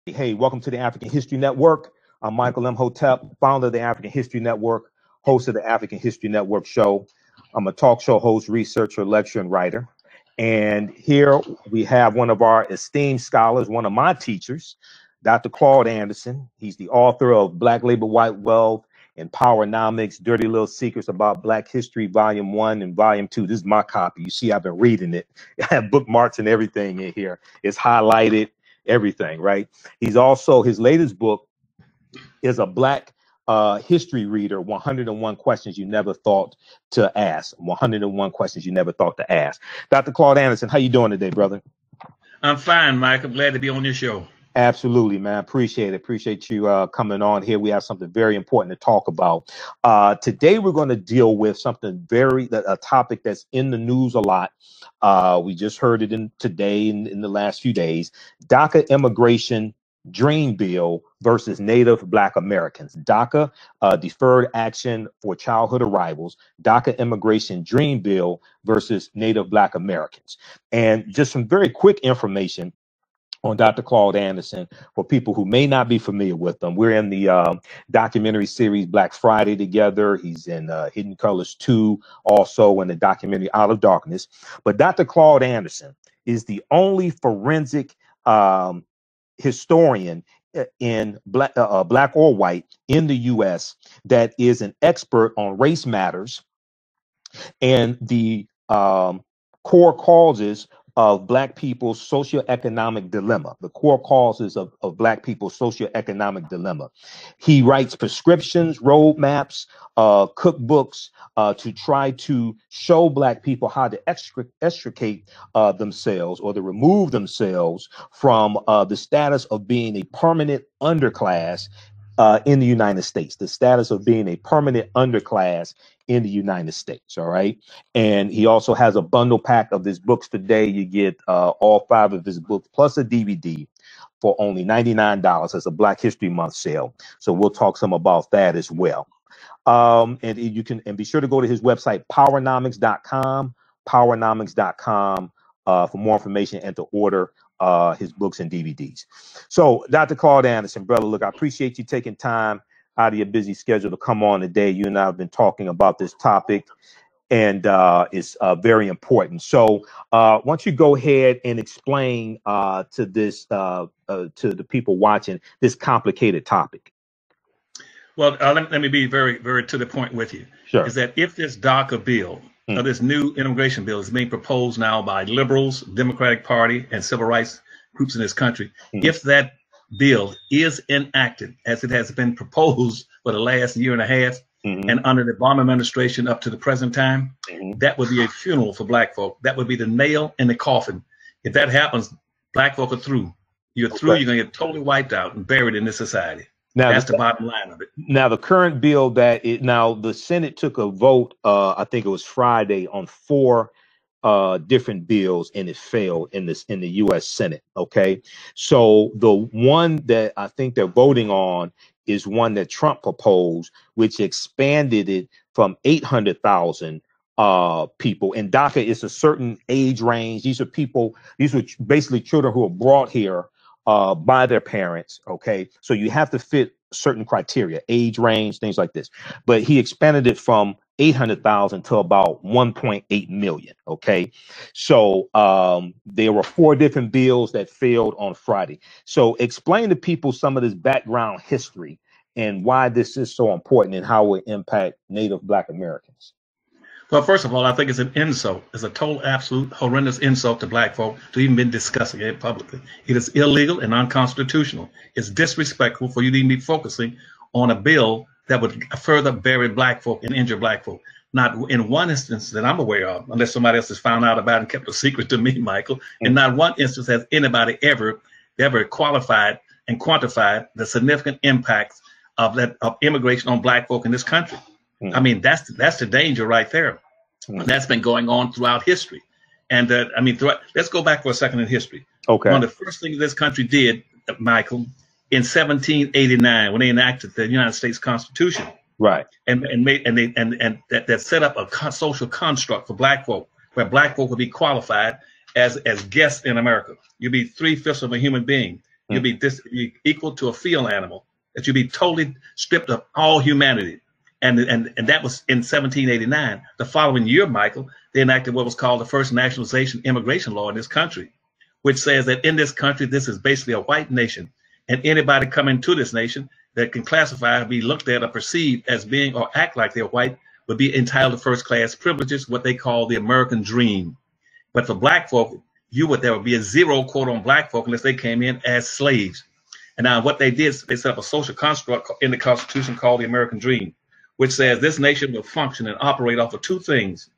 Hey, welcome to the African History Network. I'm Michael Imhotep, founder of the African History Network, host of the African History Network show. I'm a talk show host, researcher, lecturer, and writer. And here we have one of our esteemed scholars, one of my teachers, Dr. Claud Anderson. He's the author of Black Labor, White Wealth, and Powernomics, Dirty Little Secrets About Black History, Volume 1 and Volume 2. This is my copy. You see, I've been reading it. I have bookmarks and everything in here. It's highlighted, everything, right? He's also, his latest book is a Black history reader, 101 questions you never thought to ask. 101 questions you never thought to ask. Dr. Claud Anderson, how you doing today, brother? I'm fine, Mike. I'm glad to be on your show. Absolutely, man. Appreciate it. Appreciate you coming on here. We have something very important to talk about. Today, we're going to deal with something a topic that's in the news a lot. We just heard it today in the last few days. DACA Immigration Dream Bill versus Native Black Americans. DACA, Deferred Action for Childhood Arrivals. DACA Immigration Dream Bill versus Native Black Americans. And just some very quick information on Dr. Claud Anderson for people who may not be familiar with them. We're in the documentary series Black Friday together. He's in Hidden Colors 2, also in the documentary Out of Darkness. But Dr. Claud Anderson is the only forensic historian in black or white in the U.S. that is an expert on race matters and the core causes of Black people's socioeconomic dilemma, the core causes of Black people's socioeconomic dilemma. He writes prescriptions, roadmaps, cookbooks to try to show Black people how to extricate themselves or to remove themselves from the status of being a permanent underclass in the United States, the status of being a permanent underclass in the United States. All right. And he also has a bundle pack of his books today. You get all 5 of his books plus a DVD for only $99 as a Black History Month sale. So we'll talk some about that as well. And you can be sure to go to his website, powernomics.com, for more information and to order his books and DVDs. So, Dr. Claud Anderson, brother, look, I appreciate you taking time out of your busy schedule to come on today. You and I have been talking about this topic, and it's very important. So, why don't you go ahead and explain to the people watching this complicated topic? Well, let me be very, very to the point with you. Sure. Is that if this DACA bill, or this new immigration bill, is being proposed now by liberals, Democratic Party, and civil rights groups in this country, if that bill is enacted as it has been proposed for the last year and a half, and under the Obama administration up to the present time, that would be a funeral for Black folk. That would be the nail in the coffin. If that happens, Black folk are through. You're through. Okay. You're going to get totally wiped out and buried in this society. Now, that's the bottom line of it. Now, the current bill the Senate took a vote, I think it was Friday, on 4 different bills, and it failed in the U.S. Senate. OK, so the one that I think they're voting on is one that Trump proposed, which expanded it from 800,000 people. And DACA is a certain age range. These are basically children who are brought here by their parents. OK, so you have to fit certain criteria, age range, things like this. But he expanded it from 800,000 to about 1.8 million. OK, so there were 4 different bills that failed on Friday. So explain to people some of this background history and why this is so important and how it will impact Native Black Americans. Well, first of all, I think it's an insult. It's a total, absolute, horrendous insult to Black folk to even be discussing it publicly. It is illegal and unconstitutional. It's disrespectful for you to even be focusing on a bill that would further bury Black folk and injure Black folk. Not in one instance that I'm aware of, unless somebody else has found out about it and kept a secret to me, Michael. And not one instance has anybody ever qualified and quantified the significant impacts of immigration on Black folk in this country. I mean, that's the danger right there. That's been going on throughout history. And let's go back for a second in history. Okay. One of the first things this country did, Michael, in 1789, when they enacted the United States Constitution, right, and that set up a social construct for Black folk, where Black folk would be qualified as guests in America. You'd be 3/5 of a human being. You'll be equal to a field animal, that you'll be totally stripped of all humanity. And that was in 1789. The following year, Michael, they enacted what was called the first nationalization immigration law in this country, which says that in this country, this is basically a white nation. And anybody coming to this nation that can classify, be looked at or perceived as being or act like they're white would be entitled to first class privileges, what they call the American dream. But for black folk, there would be a zero quote on black folk unless they came in as slaves. And now what they did, they set up a social construct in the Constitution called the American dream, which says this nation will function and operate off of two things.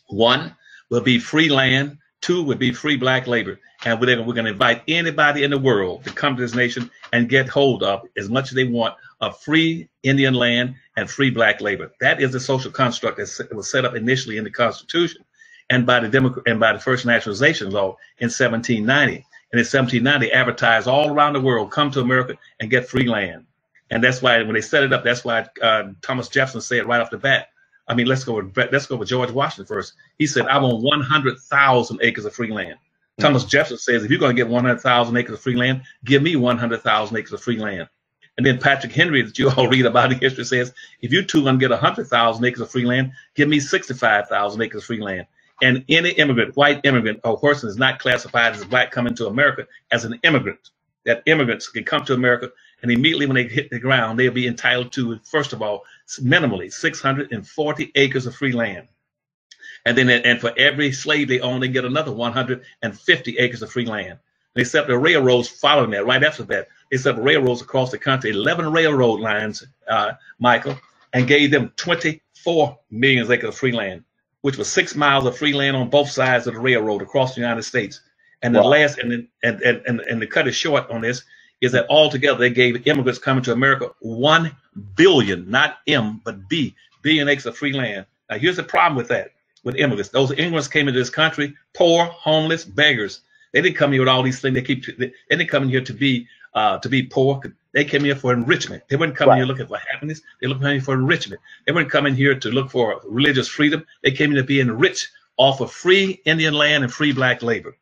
One will be free land. Two would be free black labor. And we're going to invite anybody in the world to come to this nation and get hold of as much as they want of free Indian land and free black labor. That is the social construct that was set up initially in the Constitution and by the first nationalization law in 1790. And in 1790, advertised all around the world, come to America and get free land. And that's why when they set it up, that's why Thomas Jefferson said right off the bat. I mean, let's go with George Washington first. He said, I want 100,000 acres of free land. Thomas Jefferson says, if you're going to get 100,000 acres of free land, give me 100,000 acres of free land. And then Patrick Henry, that you all read about in history, says, if you two going to get 100,000 acres of free land, give me 65,000 acres of free land. And any immigrant, white immigrant or person is not classified as black coming to America as an immigrant. That immigrants can come to America and immediately when they hit the ground, they'll be entitled to, first of all, minimally 640 acres of free land. And then, and for every slave they own, they get another 150 acres of free land. They set up the railroads following that. Right after that, they set up railroads across the country, 11 railroad lines, Michael, and gave them 24 million acres of free land, which was 6 miles of free land on both sides of the railroad across the United States. And the last, and to cut it short on this, is that altogether they gave immigrants coming to America 1 billion, not M, but B, billion acres of free land. Now, here's the problem with that, with immigrants. Those immigrants came into this country, poor, homeless, beggars. They didn't come here with all these things. They didn't come in here to be poor. They came here for enrichment. They weren't coming here looking for happiness. They looked here for enrichment. They weren't coming here to look for religious freedom. They came here to be enriched off of free Indian land and free black labor.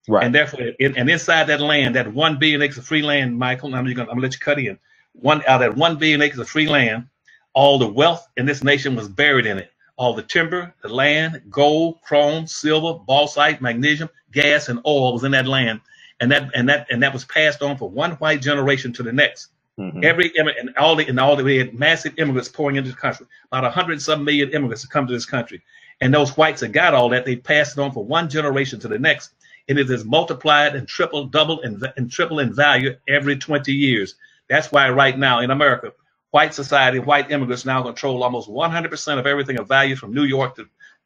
Right. And therefore, and inside that land, that 1 billion acres of free land, Michael, I'm gonna let you cut in. Out of that 1 billion acres of free land, all the wealth in this nation was buried in it. All the timber, the land, gold, chrome, silver, bauxite, magnesium, gas, and oil was in that land, and that was passed on from one white generation to the next. Mm-hmm. We had massive immigrants pouring into the country. About 100-some million immigrants have come to this country, and those whites that got all that, they passed it on from one generation to the next. And it is multiplied and tripled, double, and triple in value every 20 years. That's why right now in America, white society, white immigrants now control almost 100% of everything of value from New York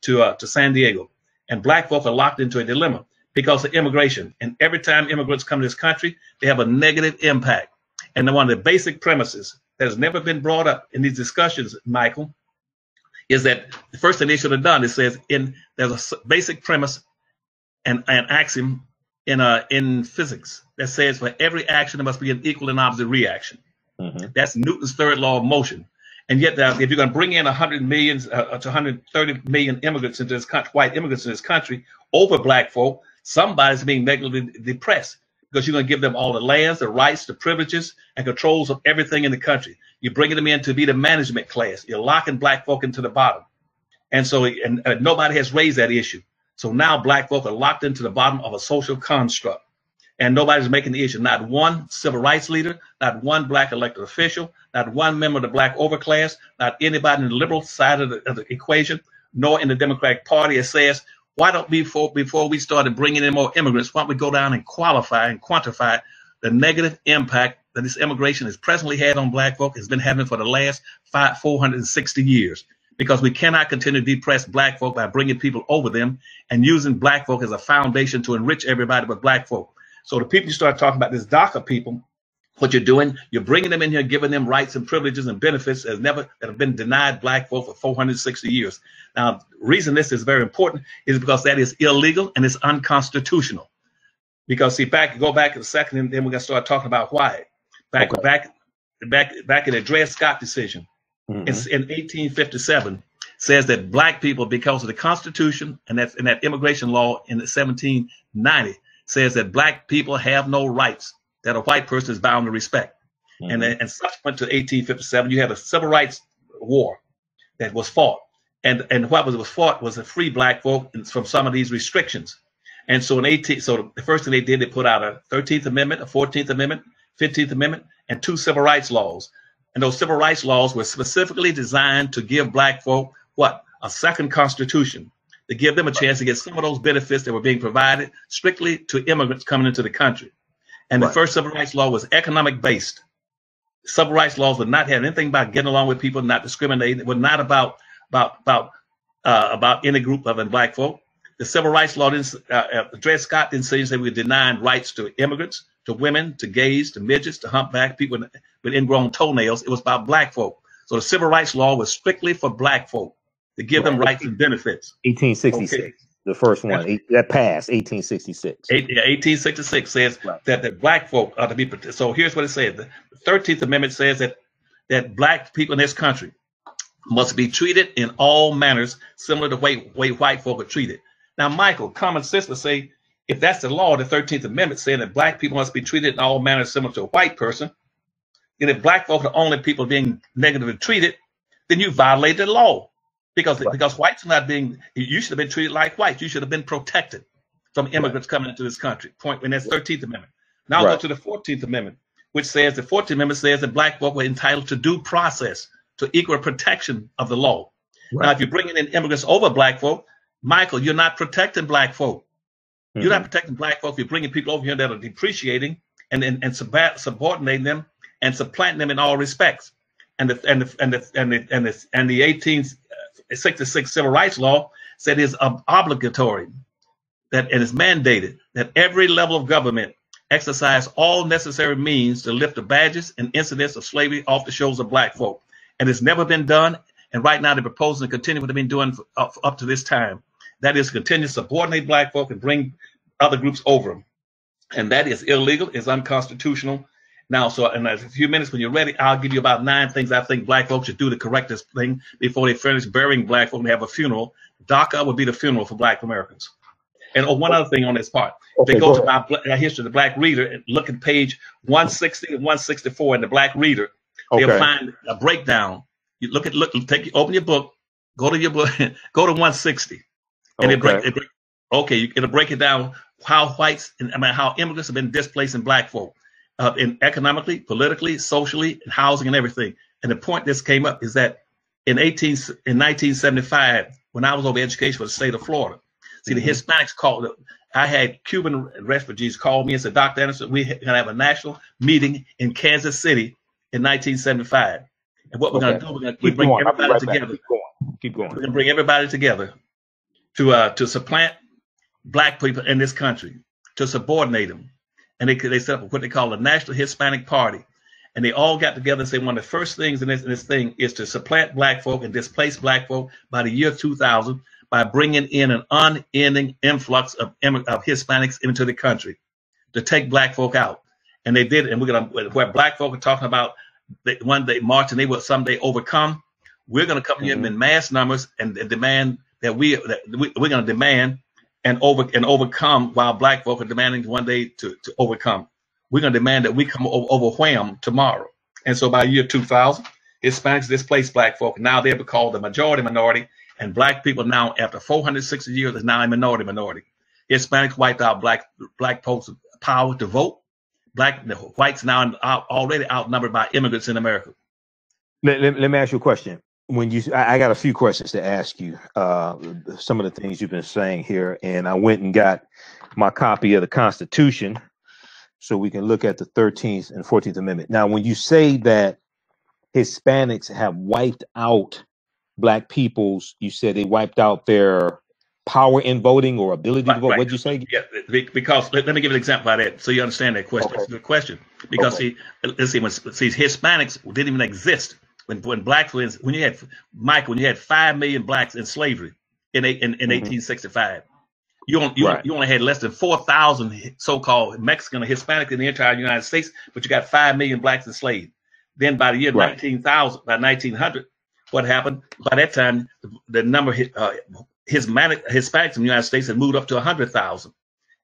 to San Diego. And black folk are locked into a dilemma because of immigration. And every time immigrants come to this country, they have a negative impact. And one of the basic premises that has never been brought up in these discussions, Michael, is that the first thing they should have done, it says there's a basic premise and an axiom in physics that says for every action there must be an equal and opposite reaction. Mm-hmm. That's Newton's third law of motion. And yet, if you're going to bring in 100 million to 130 million immigrants into this country, white immigrants in this country, over black folk, somebody's being negatively depressed because you're going to give them all the lands, the rights, the privileges, and controls of everything in the country. You're bringing them in to be the management class. You're locking black folk into the bottom. And so, nobody has raised that issue. So now black folk are locked into the bottom of a social construct, and nobody's making the issue. Not one civil rights leader, not one black elected official, not one member of the black overclass, not anybody in the liberal side of the equation, nor in the Democratic Party that says, why don't we, before we started bringing in more immigrants, why don't we go down and qualify and quantify the negative impact that this immigration has presently had on black folk, has been having for the last 460 years. Because we cannot continue to depress black folk by bringing people over them and using black folk as a foundation to enrich everybody but black folk. So the people you start talking about, this DACA people, what you're doing, you're bringing them in here, giving them rights and privileges and benefits that have been denied black folk for 460 years. Now, the reason this is very important is because that is illegal and it's unconstitutional. Because see, go back in a second, and then we're gonna start talking about why. Back in the Dred Scott decision. Mm-hmm. In 1857, says that black people, because of the Constitution and that immigration law in 1790, says that black people have no rights that a white person is bound to respect. And subsequent to 1857, you had a civil rights war that was fought. And what was fought was to free black folk from some of these restrictions. And so the first thing they did, they put out a 13th Amendment, a 14th Amendment, 15th Amendment, and 2 civil rights laws. And those civil rights laws were specifically designed to give black folk what? A second constitution, to give them a chance to get some of those benefits that were being provided strictly to immigrants coming into the country. And the first civil rights law was economic based. Civil rights laws would not have anything about getting along with people, not discriminating. It was not about any group of black folk. The civil rights law didn't, Dred Scott didn't say we were denying rights to immigrants, to women, to gays, to midgets, to humpback people with ingrown toenails. It was about black folk. So the civil rights law was strictly for black folk, to give them rights and benefits. 1866, okay. The first one that passed. 1866. 1866 says that the black folk are to be protected. So here's what it says: the 13th Amendment says that black people in this country must be treated in all manners similar to the way white folk are treated. Now, Michael, common sense would say, if that's the law, the 13th Amendment saying that black people must be treated in all manners similar to a white person, then if black folk are the only people being negatively treated, then you violate the law. Because whites are not being, you should have been treated like whites. You should have been protected from immigrants coming into this country. Point, and that's 13th Amendment. Now go to the 14th Amendment, which says the 14th Amendment says that black folk were entitled to due process, to equal protection of the law. Now, if you're bringing in immigrants over black folk, Michael, you're not protecting black folk. You're not protecting black folk. You're bringing people over here that are depreciating and subordinating them and supplanting them in all respects. And the 1866 Civil Rights Law said it's obligatory and it's mandated that every level of government exercise all necessary means to lift the badges and incidents of slavery off the shoulders of black folk. And it's never been done. And right now they're proposing to continue what they've been doing up to this time. That is, continue to subordinate black folk and bring other groups over them. And that is illegal, it's unconstitutional. Now, so in a few minutes, when you're ready, I'll give you about 9 things I think black folks should do to correct this thing before they finish burying black folk and have a funeral. DACA would be the funeral for black Americans. And one other thing on this part, if they go to my history of the Black Reader and look at page 160 and 164 in the Black Reader, they'll find a breakdown. You open your book, go to your book, go to 160, and it'll break it down how how immigrants have been displacing black folk. In economically, politically, socially, and housing and everything. And the point this came up is that in 1975, when I was over education for the state of Florida, see, the Hispanics I had Cuban refugees call me and said, Dr. Anderson, we're going to have a national meeting in Kansas City in 1975. And what we're going to do, we're going to bring everybody together. Keep going. We're going to bring everybody together to supplant black people in this country, to subordinate them. And they set up what they call a National Hispanic Party. And they all got together and said one of the first things in this thing is to supplant black folk and displace black folk by the year 2000 by bringing in an unending influx of Hispanics into the country to take black folk out. And they did. And where black folk are talking about one day march and they will someday overcome, we're going to come here in mass numbers and demand that we're going to demand and overcome while black folk are demanding one day to overcome. We're going to demand that we come overwhelm tomorrow. And so by year 2000, Hispanics displaced black folk. Now they're called the majority minority. And black people now, after 460 years, is now a minority. Hispanics wiped out black folks' power to vote. Whites now are already outnumbered by immigrants in America. Let me ask you a question. I got a few questions to ask you, some of the things you've been saying here, and I went and got my copy of the Constitution so we can look at the 13th and 14th Amendment. Now, when you say that Hispanics have wiped out black peoples, you said they wiped out their power in voting or ability to vote. What did you say? Yeah, because let me give an example of that so you understand that question. That's a good question. Because let's see, Hispanics didn't even exist. When blacks, when you had 5 million blacks in slavery in 1865, you only had less than 4,000 so-called Mexican or Hispanic in the entire United States, but you got 5 million blacks enslaved. Then by the year 1900, what happened? By that time, the number of Hispanics in the United States had moved up to 100,000,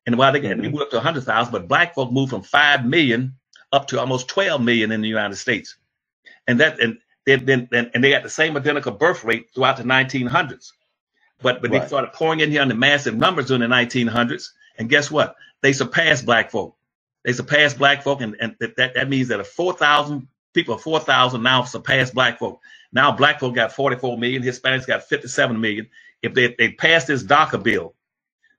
And while we moved up to 100,000, but black folk moved from 5 million up to almost 12 million in the United States. And they got the same identical birth rate throughout the 1900s. But they started pouring in here in the massive numbers during the 1900s. And guess what? They surpassed black folk. They surpassed black folk. And that means that 4,000 people, 4,000 now surpassed black folk. Now black folk got 44 million. Hispanics got 57 million. If they pass this DACA bill,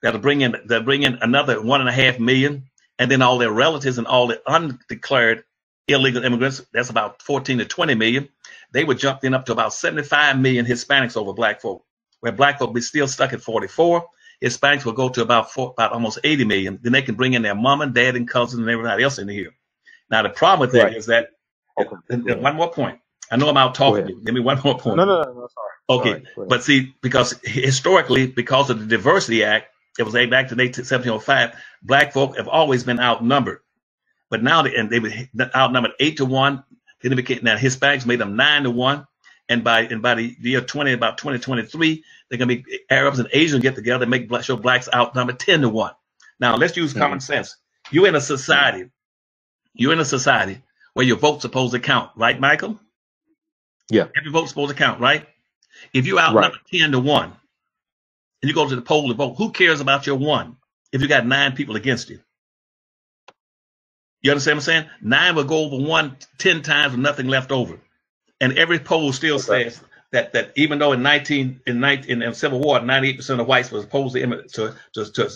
they'll bring in another 1.5 million. And then all their relatives and all the undeclared illegal immigrants, that's about 14 to 20 million. They would jump in up to about 75 million Hispanics over black folk, where black folk be still stuck at 44. Hispanics will go to about almost 80 million. Then they can bring in their mom and dad and cousins and everybody else in here. Now, the problem with that is that, one more point. I know I'm out talking. Give me one more point. No, sorry. Okay, but see, because historically, because of the Diversity Act, it was back to 1705, black folk have always been outnumbered. But now they were outnumbered 8 to 1. Then now Hispanics made them 9 to 1. And by the year 2023, they're going to be Arabs and Asians get together and make show blacks outnumbered 10 to 1. Now let's use common sense. You're in a society where your vote's supposed to count, right, Michael? Yeah. Every vote's supposed to count, right? If you outnumber 10 to 1 and you go to the poll to vote, who cares about your 1 if you got 9 people against you? You understand what I'm saying? 9 will go over 1 10 times with nothing left over. And every poll still says that even though in Civil War, 98% of whites was opposed to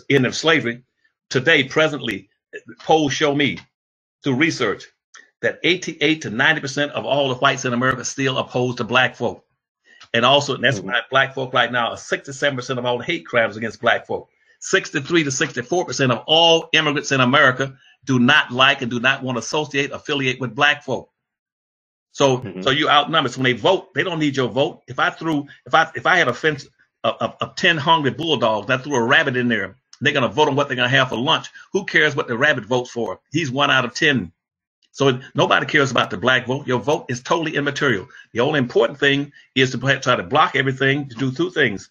end of slavery, today, presently, polls show me through research that 88 to 90% of all the whites in America still opposed to black folk. And also, that's why black folk right now are 67% of all the hate crimes against black folk. 63 to 64% of all immigrants in America do not like and do not want to affiliate with black folk. So you outnumbered. So when they vote, they don't need your vote. If I had a fence of 10 hungry bulldogs, I threw a rabbit in there, they're going to vote on what they're going to have for lunch. Who cares what the rabbit votes for? He's 1 out of 10. So nobody cares about the black vote. Your vote is totally immaterial. The only important thing is to try to block everything, to do 2 things.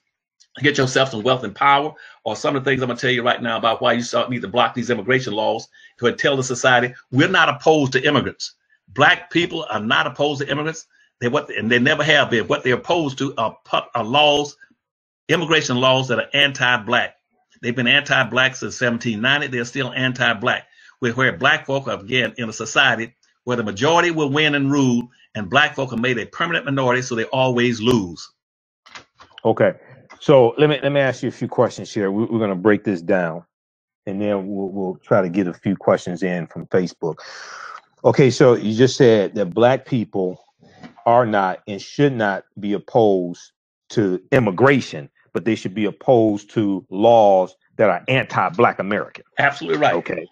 Get yourself some wealth and power, or some of the things I'm going to tell you right now about why you need to block these immigration laws, to tell the society we're not opposed to immigrants. Black people are not opposed to immigrants. And they never have been. What they're opposed to are laws, immigration laws that are anti-black. They've been anti-black since 1790. They're still anti-black. Where black folk are, again, in a society where the majority will win and rule, and black folk are made a permanent minority, so they always lose. Okay. So let me ask you a few questions here. We're going to break this down, and then we'll try to get a few questions in from Facebook. Okay, so you just said that black people are not and should not be opposed to immigration, but they should be opposed to laws that are anti-black American. Absolutely right. Okay.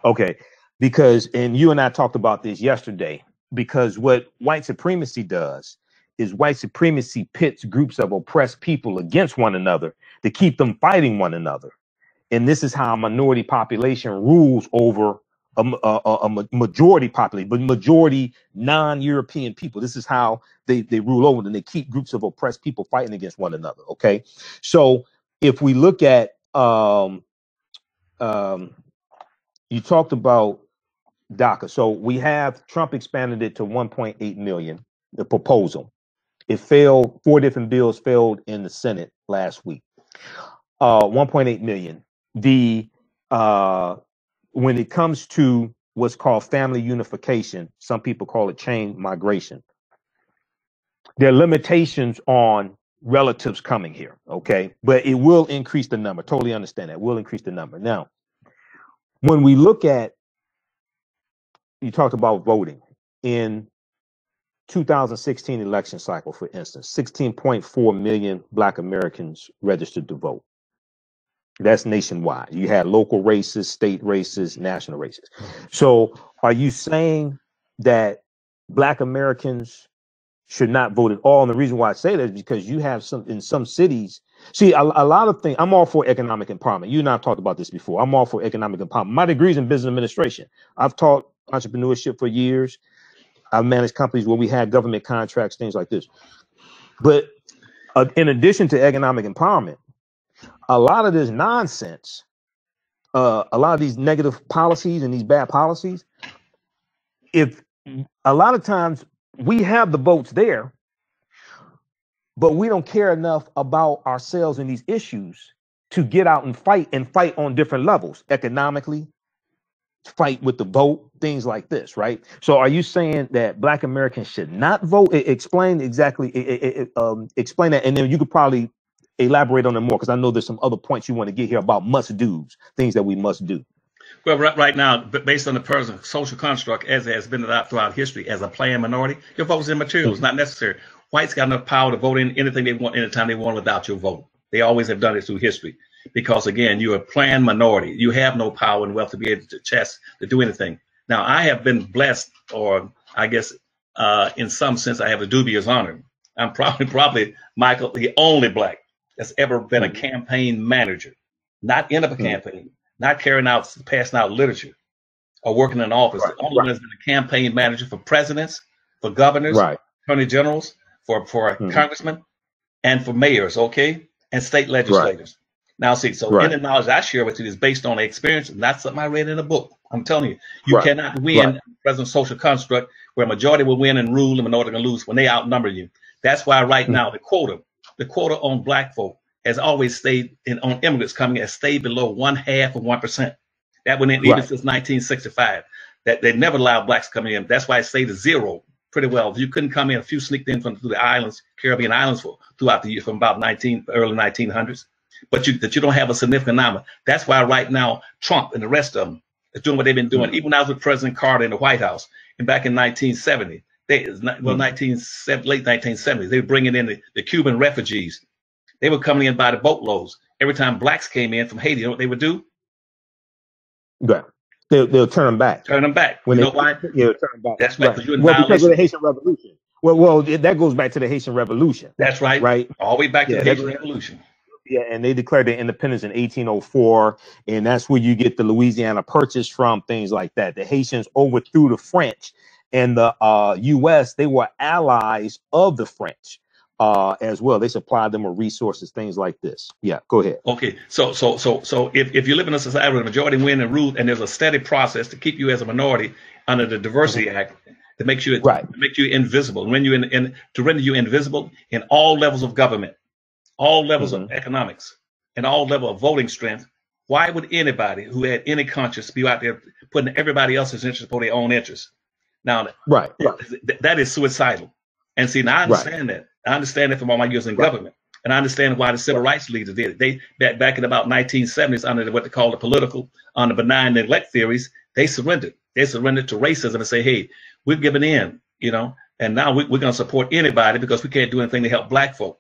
Okay. Because, and you and I talked about this yesterday, because what white supremacy does is white supremacy pits groups of oppressed people against one another to keep them fighting one another. And this is how a minority population rules over a majority population, but majority non-European people. This is how they rule over, and they keep groups of oppressed people fighting against one another. Okay. So if we look at, you talked about DACA. So we have Trump expanded it to 1.8 million, the proposal. It failed. 4 different bills failed in the Senate last week. 1.8 million. When it comes to what's called family unification, some people call it chain migration. There are limitations on relatives coming here, okay? But it will increase the number. Totally understand that. Will increase the number. Now, when we look at, you talked about voting in 2016 election cycle, for instance, 16.4 million Black Americans registered to vote. That's nationwide. You had local races, state races, national races. So are you saying that Black Americans should not vote at all? And the reason why I say that is because you have in some cities, see, a lot of things. I'm all for economic empowerment. You and I have talked about this before. I'm all for economic empowerment. My degree is in business administration. I've taught entrepreneurship for years. I've managed companies where we had government contracts, things like this. But in addition to economic empowerment, a lot of this nonsense a lot of these negative policies and these bad policies, if a lot of times we have the votes there, but we don't care enough about ourselves and these issues to get out and fight on different levels, economically, fight with the vote, things like this, right? So are you saying that Black Americans should not vote? Explain exactly, explain that, and then you could probably elaborate on it more, because I know there's some other points you want to get here about must-dos, things that we must do. Well, right now, based on the person's social construct, as it has been throughout history, as a planned minority, your vote is immaterial. It's not necessary. Whites got enough power to vote in anything they want, anytime they want, without your vote. They always have done it through history. Because again, you're a planned minority. You have no power and wealth to be able to do anything. Now, I have been blessed, or I guess in some sense, I have a dubious honor. I'm probably Michael, the only Black that's ever been a campaign manager, not in a campaign, not passing out literature or working in office. The only one that's been a campaign manager for presidents, for governors, attorney generals, for congressmen, and for mayors, okay, and state legislators. Now, see, so any knowledge I share with you is based on experience, not something I read in a book. I'm telling you, you cannot win in the present social construct where a majority will win and rule and a minority can lose when they outnumber you. That's why right now the quota on Black folk has always stayed on immigrants coming has stayed below 0.5 of 1%. That went in even since 1965. That they never allowed Blacks coming in. That's why it stayed at zero pretty well. If you couldn't come in, a few sneaked in through the islands, Caribbean islands throughout the year from about early 1900s. But you don't have a significant number. That's why right now Trump and the rest of them is doing what they've been doing. Even when I was with President Carter in the White House, and back in 1970, late 1970s, they were bringing in the Cuban refugees. They were coming in by the boatloads. Every time Blacks came in from Haiti, you know what they would do? They'll turn them back. Turn them back. When you know why? Yeah, turn them back. That's right. Because of the Haitian Revolution. Well, that goes back to the Haitian Revolution. That's right. Right. All the way back to the Haitian Revolution. Yeah, and they declared their independence in 1804, and that's where you get the Louisiana Purchase from, things like that. The Haitians overthrew the French, and the U.S., they were allies of the French as well. They supplied them with resources, things like this. Yeah, go ahead. Okay, so if you live in a society where the majority win and rule, and there's a steady process to keep you as a minority under the Diversity Act that makes you to make you invisible, when you to render you invisible in all levels of government, all levels of economics, and all level of voting strength, why would anybody who had any conscience be out there putting everybody else's interest for their own interest? Now, that is suicidal. And see, now I understand that. I understand it from all my years in government. And I understand why the civil rights leaders did it. They, back in about 1970s, under what they call on the benign neglect theories, they surrendered. They surrendered to racism and say, hey, we're giving in, and now we're going to support anybody because we can't do anything to help Black folk.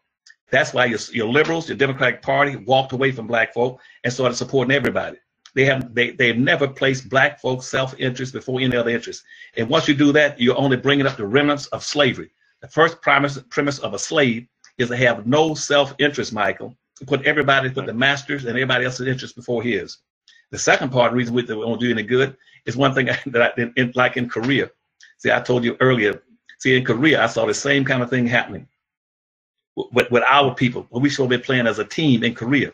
That's why your liberals, your Democratic Party walked away from Black folk and started supporting everybody. They've never placed Black folks' self-interest before any other interest. And once you do that, you're only bringing up the remnants of slavery. The first premise of a slave is to have no self-interest, Michael, to put the masters and everybody else's interest before his. The second part, the reason we don't do any good, is one thing like in Korea. See, I told you earlier, in Korea, I saw the same kind of thing happening with our people. We should be playing as a team in Korea.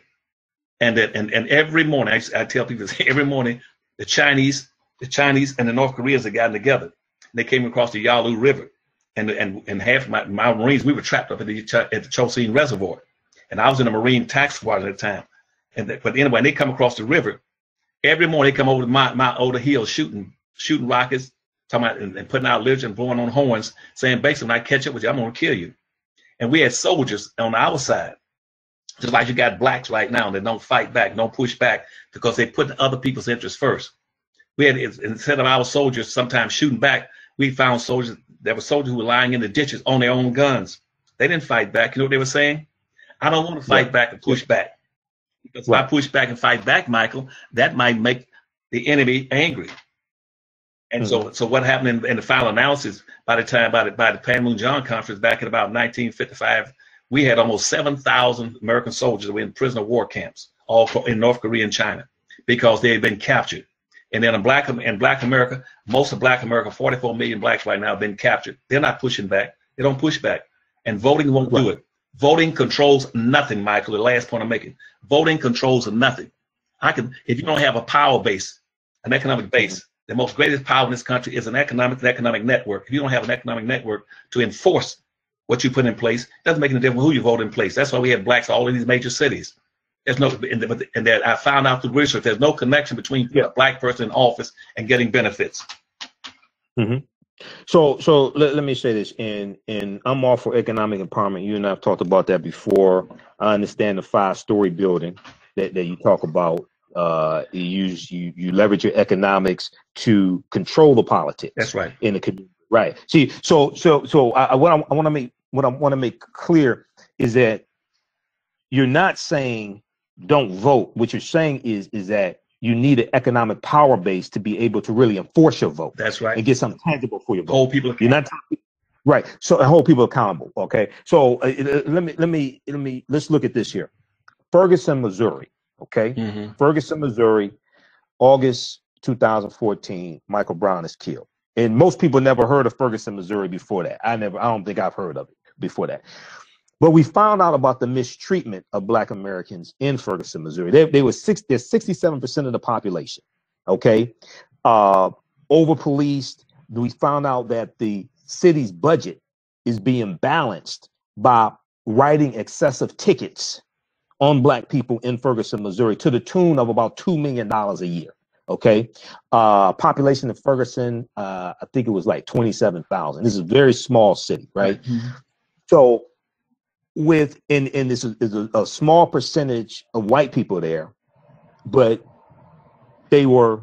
And every morning, I tell people, every morning, the Chinese and the North Koreans had gotten together. They came across the Yalu River. And half my Marines, we were trapped up at the Chosin Reservoir. And I was in a Marine tax squad at the time. But anyway, they come across the river. Every morning they come over to my older hills shooting rockets, talking about and putting out literature and blowing on horns, saying basically, when I catch up with you, I'm going to kill you. And we had soldiers on our side, just like you got Blacks right now that don't fight back, don't push back because they put other people's interests first. We had, instead of our soldiers sometimes shooting back, we found soldiers. There were soldiers who were lying in the ditches on their own guns. They didn't fight back. You know what they were saying? I don't want to fight back and push back. Because if I push back and fight back, Michael, that might make the enemy angry. And so what happened in the final analysis, by the Panmunjom conference back in about 1955, we had almost 7,000 American soldiers that were in prisoner of war camps, all in North Korea and China, because they had been captured. And then in Black America, most of Black America, 44 million Blacks right now have been captured. They're not pushing back. They don't push back. And voting won't do it. Voting controls nothing, Michael. The last point I'm making. Voting controls nothing. if you don't have a power base, an economic base, the most greatest power in this country is an economic network. If you don't have an economic network to enforce what you put in place, it doesn't make any difference who you vote in place. That's why we have blacks all in these major cities. There's no, and that I found out through research, there's no connection between a black person in office and getting benefits. So let me say this, and I'm all for economic empowerment. You and I've talked about that before. I understand the 5-story building that you talk about. You leverage your economics to control the politics. That's right. In the community, right? See, so what I want to make clear is that you're not saying don't vote. What you're saying is that you need an economic power base to be able to really enforce your vote. That's right. And get something tangible for your vote. Hold people accountable. You're not right. So hold people accountable. Okay. So let's look at this here. Ferguson, Missouri. Okay. Ferguson, Missouri, August 2014. Michael Brown is killed, and most people never heard of Ferguson, Missouri before that. I don't think I've heard of it before that. But we found out about the mistreatment of Black Americans in Ferguson, Missouri. They're 67% of the population. Okay, over policed. We found out that the city's budget is being balanced by writing excessive tickets on Black people in Ferguson, Missouri, to the tune of about $2 million a year. Okay, population of Ferguson, I think it was like 27,000. This is a very small city, right? So and this is a small percentage of white people there, but they were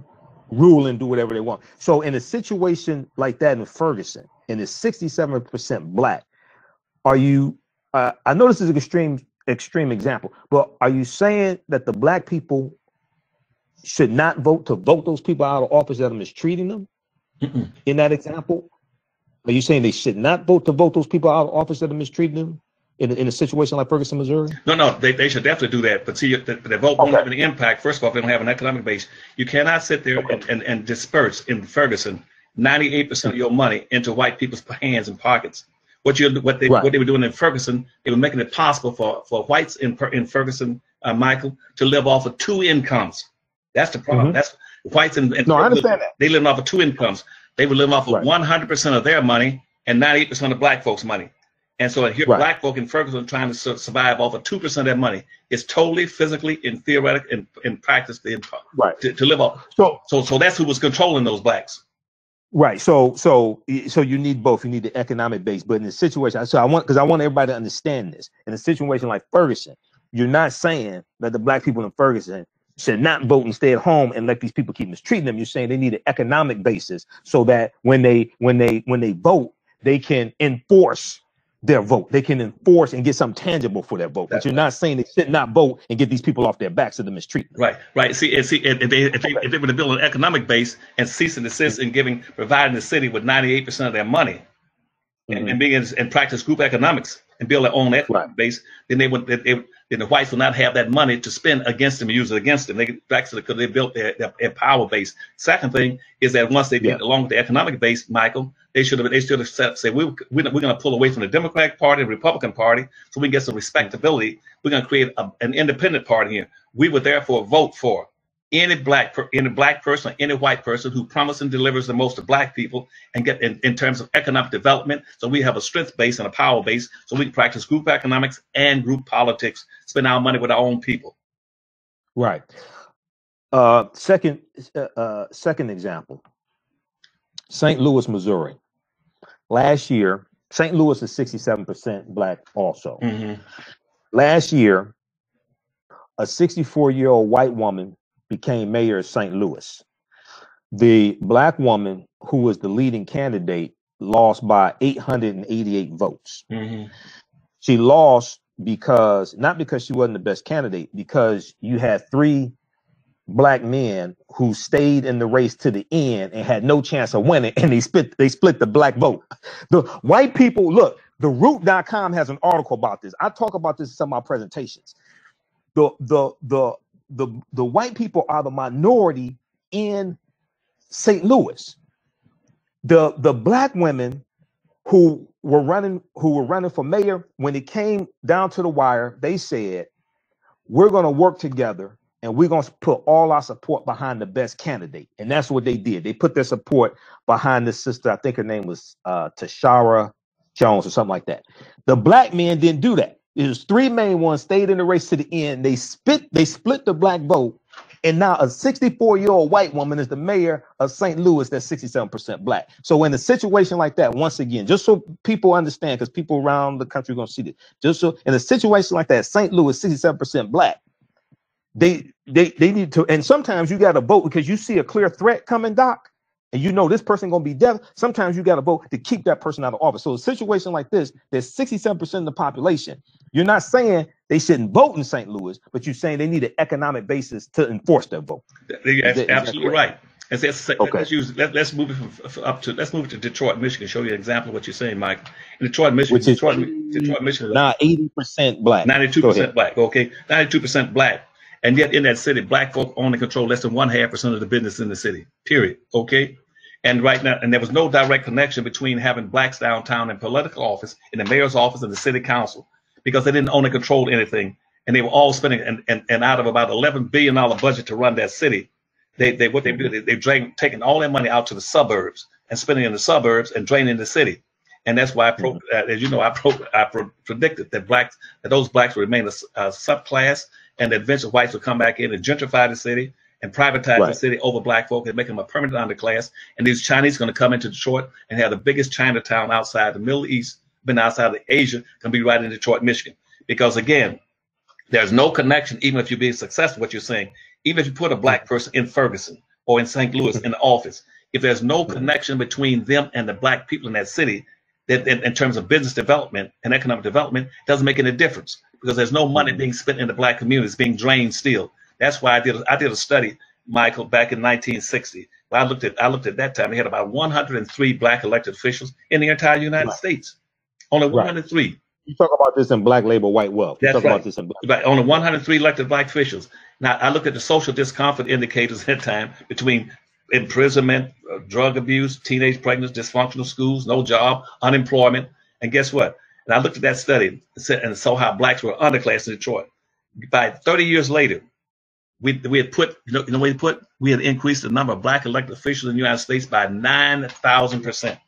rule and do whatever they want. So in a situation like that in Ferguson, and it's 67% Black, are you? I know this is an extreme example, but are you saying that the Black people should not vote those people out of office that are mistreating them? In that example, are you saying they should not vote those people out of office that are mistreating them? In a situation like Ferguson, Missouri? No, they should definitely do that. But see, the vote won't have any impact. First of all, if they don't have an economic base, you cannot sit there and disperse in Ferguson 98% of your money into white people's hands and pockets. What they were doing in Ferguson, they were making it possible for whites in Ferguson, Michael, to live off of 2 incomes. That's the problem. That's whites in no, I understand that. They live off of 2 incomes. They were living off of 100% of their money and 98% of Black folks' money. And so here, Black folk in Ferguson trying to survive off of 2% of their money. It's totally physically and theoretic and practice to live off. So that's who was controlling those Blacks. Right. So you need both. You need the economic base, but in the situation, I want everybody to understand this. In a situation like Ferguson, you're not saying that the Black people in Ferguson should not vote and stay at home and let these people keep mistreating them. You're saying they need an economic basis so that when they vote, they can enforce their vote. They can enforce and get something tangible for their vote. But you're not saying they should not vote and get these people off their backs of the mistreatment. Right. See, if they were to build an economic base and cease and desist in providing the city with 98% of their money, and practice group economics and build their own economic base, then then the whites will not have that money to spend against them and use it against them. Because they built their power base. Second thing is that once they get along with the economic base, Michael, they should have said we're going to pull away from the Democratic Party and Republican Party so we can get some respectability. We're going to create an independent party here. We would therefore vote for any black person, any white person who promises and delivers the most to Black people and get in terms of economic development. So we have a strength base and a power base so we can practice group economics and group politics, spend our money with our own people. Right. Second example, St. Louis, Missouri. Last year, St. Louis is 67% Black also. Last year, a 64-year-old white woman became mayor of St. Louis. The Black woman who was the leading candidate lost by 888 votes. She lost not because she wasn't the best candidate, because you had 3 Black men who stayed in the race to the end and had no chance of winning, and they split the Black vote. The white people, look, the root.com has an article about this. I talk about this in some of my presentations. The white people are the minority in St. Louis. The Black women who were running for mayor, when it came down to the wire, they said, we're going to work together and we're going to put all our support behind the best candidate. And that's what they did. They put their support behind this sister. I think her name was Tashara Jones or something like that. The black men didn't do that. It was three main ones stayed in the race to the end. They split the black vote. And now a 64-year-old white woman is the mayor of St. Louis that's 67% black. So in a situation like that, once again, just so people understand, because people around the country are going to see this, just so in a situation like that, St. Louis, 67% black, they need to, and sometimes you got to vote because you see a clear threat coming, Doc, and you know this person going to be dead. Sometimes you got to vote to keep that person out of office. So a situation like this, there's 67% of the population. You're not saying they shouldn't vote in St. Louis, but you're saying they need an economic basis to enforce their vote. That's absolutely right. And okay. Let's move it to Detroit, Michigan. Show you an example of what you're saying, Mike. In Detroit, Michigan, Detroit, Michigan, now 80% black, 92% black. Okay, 92% black, and yet in that city, black folk only control less than 0.5% of the business in the city. Period. Okay. And right now, and there was no direct connection between having blacks downtown in political office, in the mayor's office, and the city council, because they didn't own or control anything, and they were all spending. And out of about $11 billion budget to run that city, they've taken all that money out to the suburbs and spending in the suburbs and draining the city. And that's why as you know, I predicted that those blacks would remain a subclass, and that eventually whites would come back in and gentrify the city and privatize the city over black folk and make them a permanent underclass. And these Chinese are going to come into Detroit and have the biggest Chinatown outside the Middle East, been outside of Asia, going to be right in Detroit, Michigan. Because again, there's no connection, even if you're being successful, what you're saying, even if you put a black person in Ferguson or in St. Louis in the office, if there's no connection between them and the black people in that city, that in terms of business development and economic development, it doesn't make any difference, because there's no money being spent in the black community. It's being drained still. That's why I did a study, Michael, back in 1960. I looked at that time. They had about 103 black elected officials in the entire United States. Only 103. You talk about this in Black Labor, White Wealth. That's talk right. About this in black. Only 103 elected black officials. Now, I looked at the social discomfort indicators at that time between imprisonment, drug abuse, teenage pregnancy, dysfunctional schools, no job, unemployment. And guess what? And I looked at that study and saw how blacks were underclass in Detroit. By 30 years later, we had increased the number of black elected officials in the United States by 9,000%.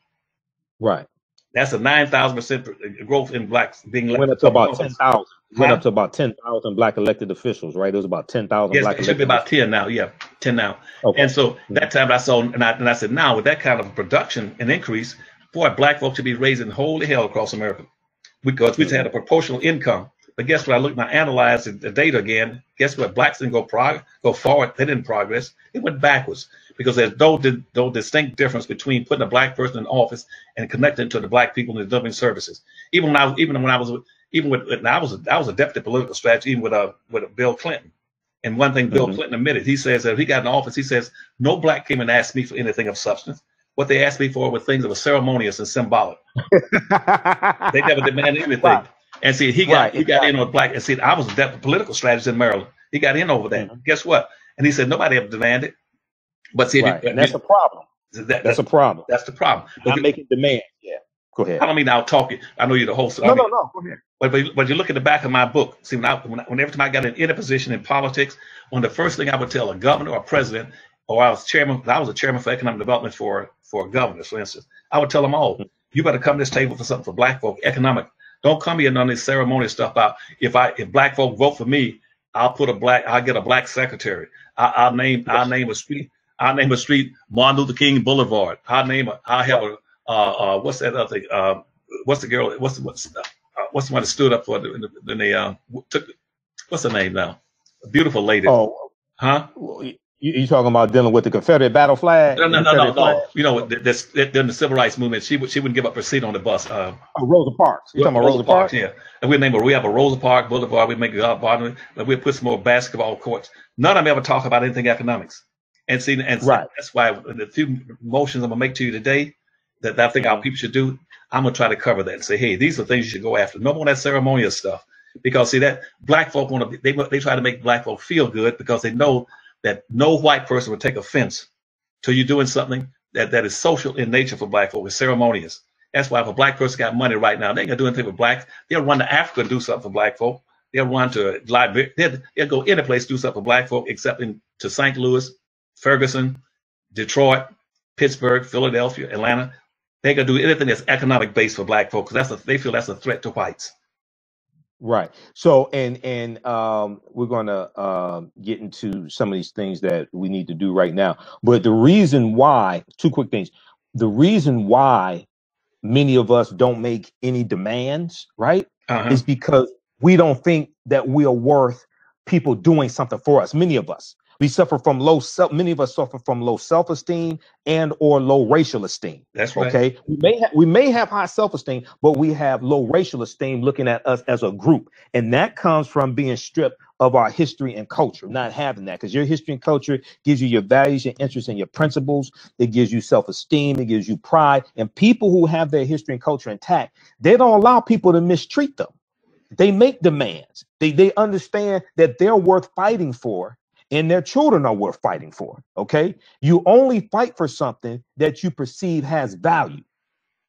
Right. That's a 9,000% growth in blacks being elected. Went up to about 10,000. Went up to about 10,000 black elected officials, right? It was about 10,000. Yes, black it should be about 10 now. Yeah, 10 now. Okay. And so that time I saw, and I said, now with that kind of production and increase, boy, black folks should be raising holy hell across America, because we had a proportional income. But guess what? I analyzed the data again. Guess what? Blacks didn't go forward. They didn't progress. They went backwards, because there's no distinct difference between putting a black person in office and connecting to the black people in delivering services. Even when I was a deputy political strategist, even with Bill Clinton. And one thing Bill Clinton admitted, he says that if he got in office, he says no black came and asked me for anything of substance. What they asked me for were things that were ceremonious and symbolic. They never demanded anything. Wow. And see, he got in on black. And see, I was a political strategist in Maryland. He got in over that. Guess what? And he said nobody ever demanded. But see, and that's a problem. That's a problem. That's the problem. I'm making demand. Yeah. Go ahead. I don't mean I'll talk it. I know you're the host. No. Go ahead. But you look at the back of my book. See, whenever time I got in any position in politics, one of the first thing I would tell a governor or president, or I was a chairman for economic development for governors, for instance, I would tell them all, you better come to this table for something for black folk, economic. Don't come here none of this ceremonial stuff about if black folk vote for me, I'll get a black secretary. I'll name a street. I'll name a street Martin Luther King Boulevard. I'll have a what's that other thing? What's the girl? What's the one that stood up for then they took? What's her name now? A beautiful lady. Oh, huh? You talking about dealing with the Confederate battle flag? No. You know, during the civil rights movement, she wouldn't give up her seat on the bus. Rosa Parks. You talking about Rosa Parks? Yeah. And we have a Rosa Parks Boulevard. We make a we'll put some more basketball courts. None of them ever talk about anything economics. And that's why the few motions I'm gonna make to you today that I think our people should do, I'm gonna try to cover that and say, hey, these are things you should go after. No more of that ceremonial stuff, because see that black folk they try to make black folk feel good, because they know that no white person would take offense to you doing something that is social in nature for black folk, is ceremonious. That's why if a black person got money right now, they ain't gonna do anything for blacks. They'll run to Africa and do something for black folk. They'll run to Liberia. They'll go any place to do stuff for black folk, except to St. Louis, Ferguson, Detroit, Pittsburgh, Philadelphia, Atlanta. They can do anything that's economic based for black folk because they feel that's a threat to whites. Right. So, and we're going to get into some of these things that we need to do right now. But the reason why, two quick things, the reason why many of us don't make any demands, right, is because we don't think that we are worth people doing something for us. Many of us, we suffer from many of us suffer from low self-esteem and or low racial esteem. That's right. Okay. We may have high self-esteem, but we have low racial esteem looking at us as a group. And that comes from being stripped of our history and culture, not having that, because your history and culture gives you your values, your interests, and your principles. It gives you self-esteem. It gives you pride. And people who have their history and culture intact, they don't allow people to mistreat them. They make demands. They understand that they're worth fighting for, and their children are worth fighting for. Okay. You only fight for something that you perceive has value,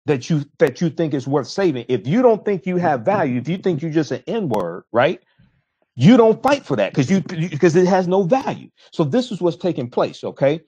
that you think is worth saving. If you don't think you have value, if you think you're just an N-word, right? You don't fight for that because it has no value. So this is what's taking place. Okay.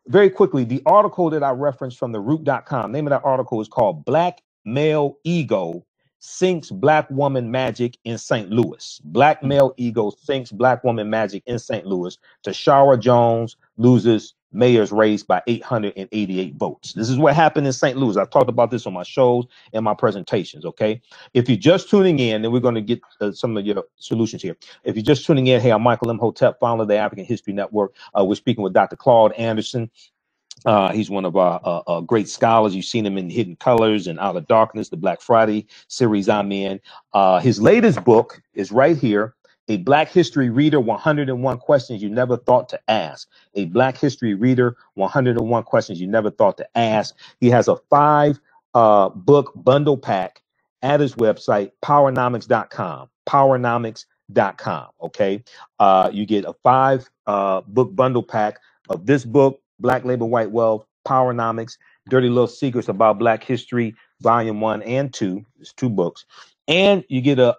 Very quickly, the article that I referenced from theroot.com, name of that article is called Black Male Ego Sinks Black Woman Magic in St. Louis. Black male ego sinks black woman magic in St. Louis. Tashara Jones loses mayor's race by 888 votes. This is what happened in St. Louis. I've talked about this on my shows and my presentations. Okay. If you're just tuning in, then we're going to get some of your solutions here. If you're just tuning in, hey, I'm Michael Imhotep, founder of the African History Network. We're speaking with Dr. Claud Anderson. He's one of our great scholars. You've seen him in Hidden Colors and Out of Darkness, the Black Friday series I'm in. His latest book is right here, A Black History Reader, 101 Questions You Never Thought to Ask. A Black History Reader, 101 Questions You Never Thought to Ask. He has a 5-book bundle pack at his website, powernomics.com. Powernomics.com. Okay. You get a 5-book bundle pack of this book, Black Labor, White Wealth, Powernomics, Dirty Little Secrets About Black History, Volume 1 and 2. It's 2 books. And you get a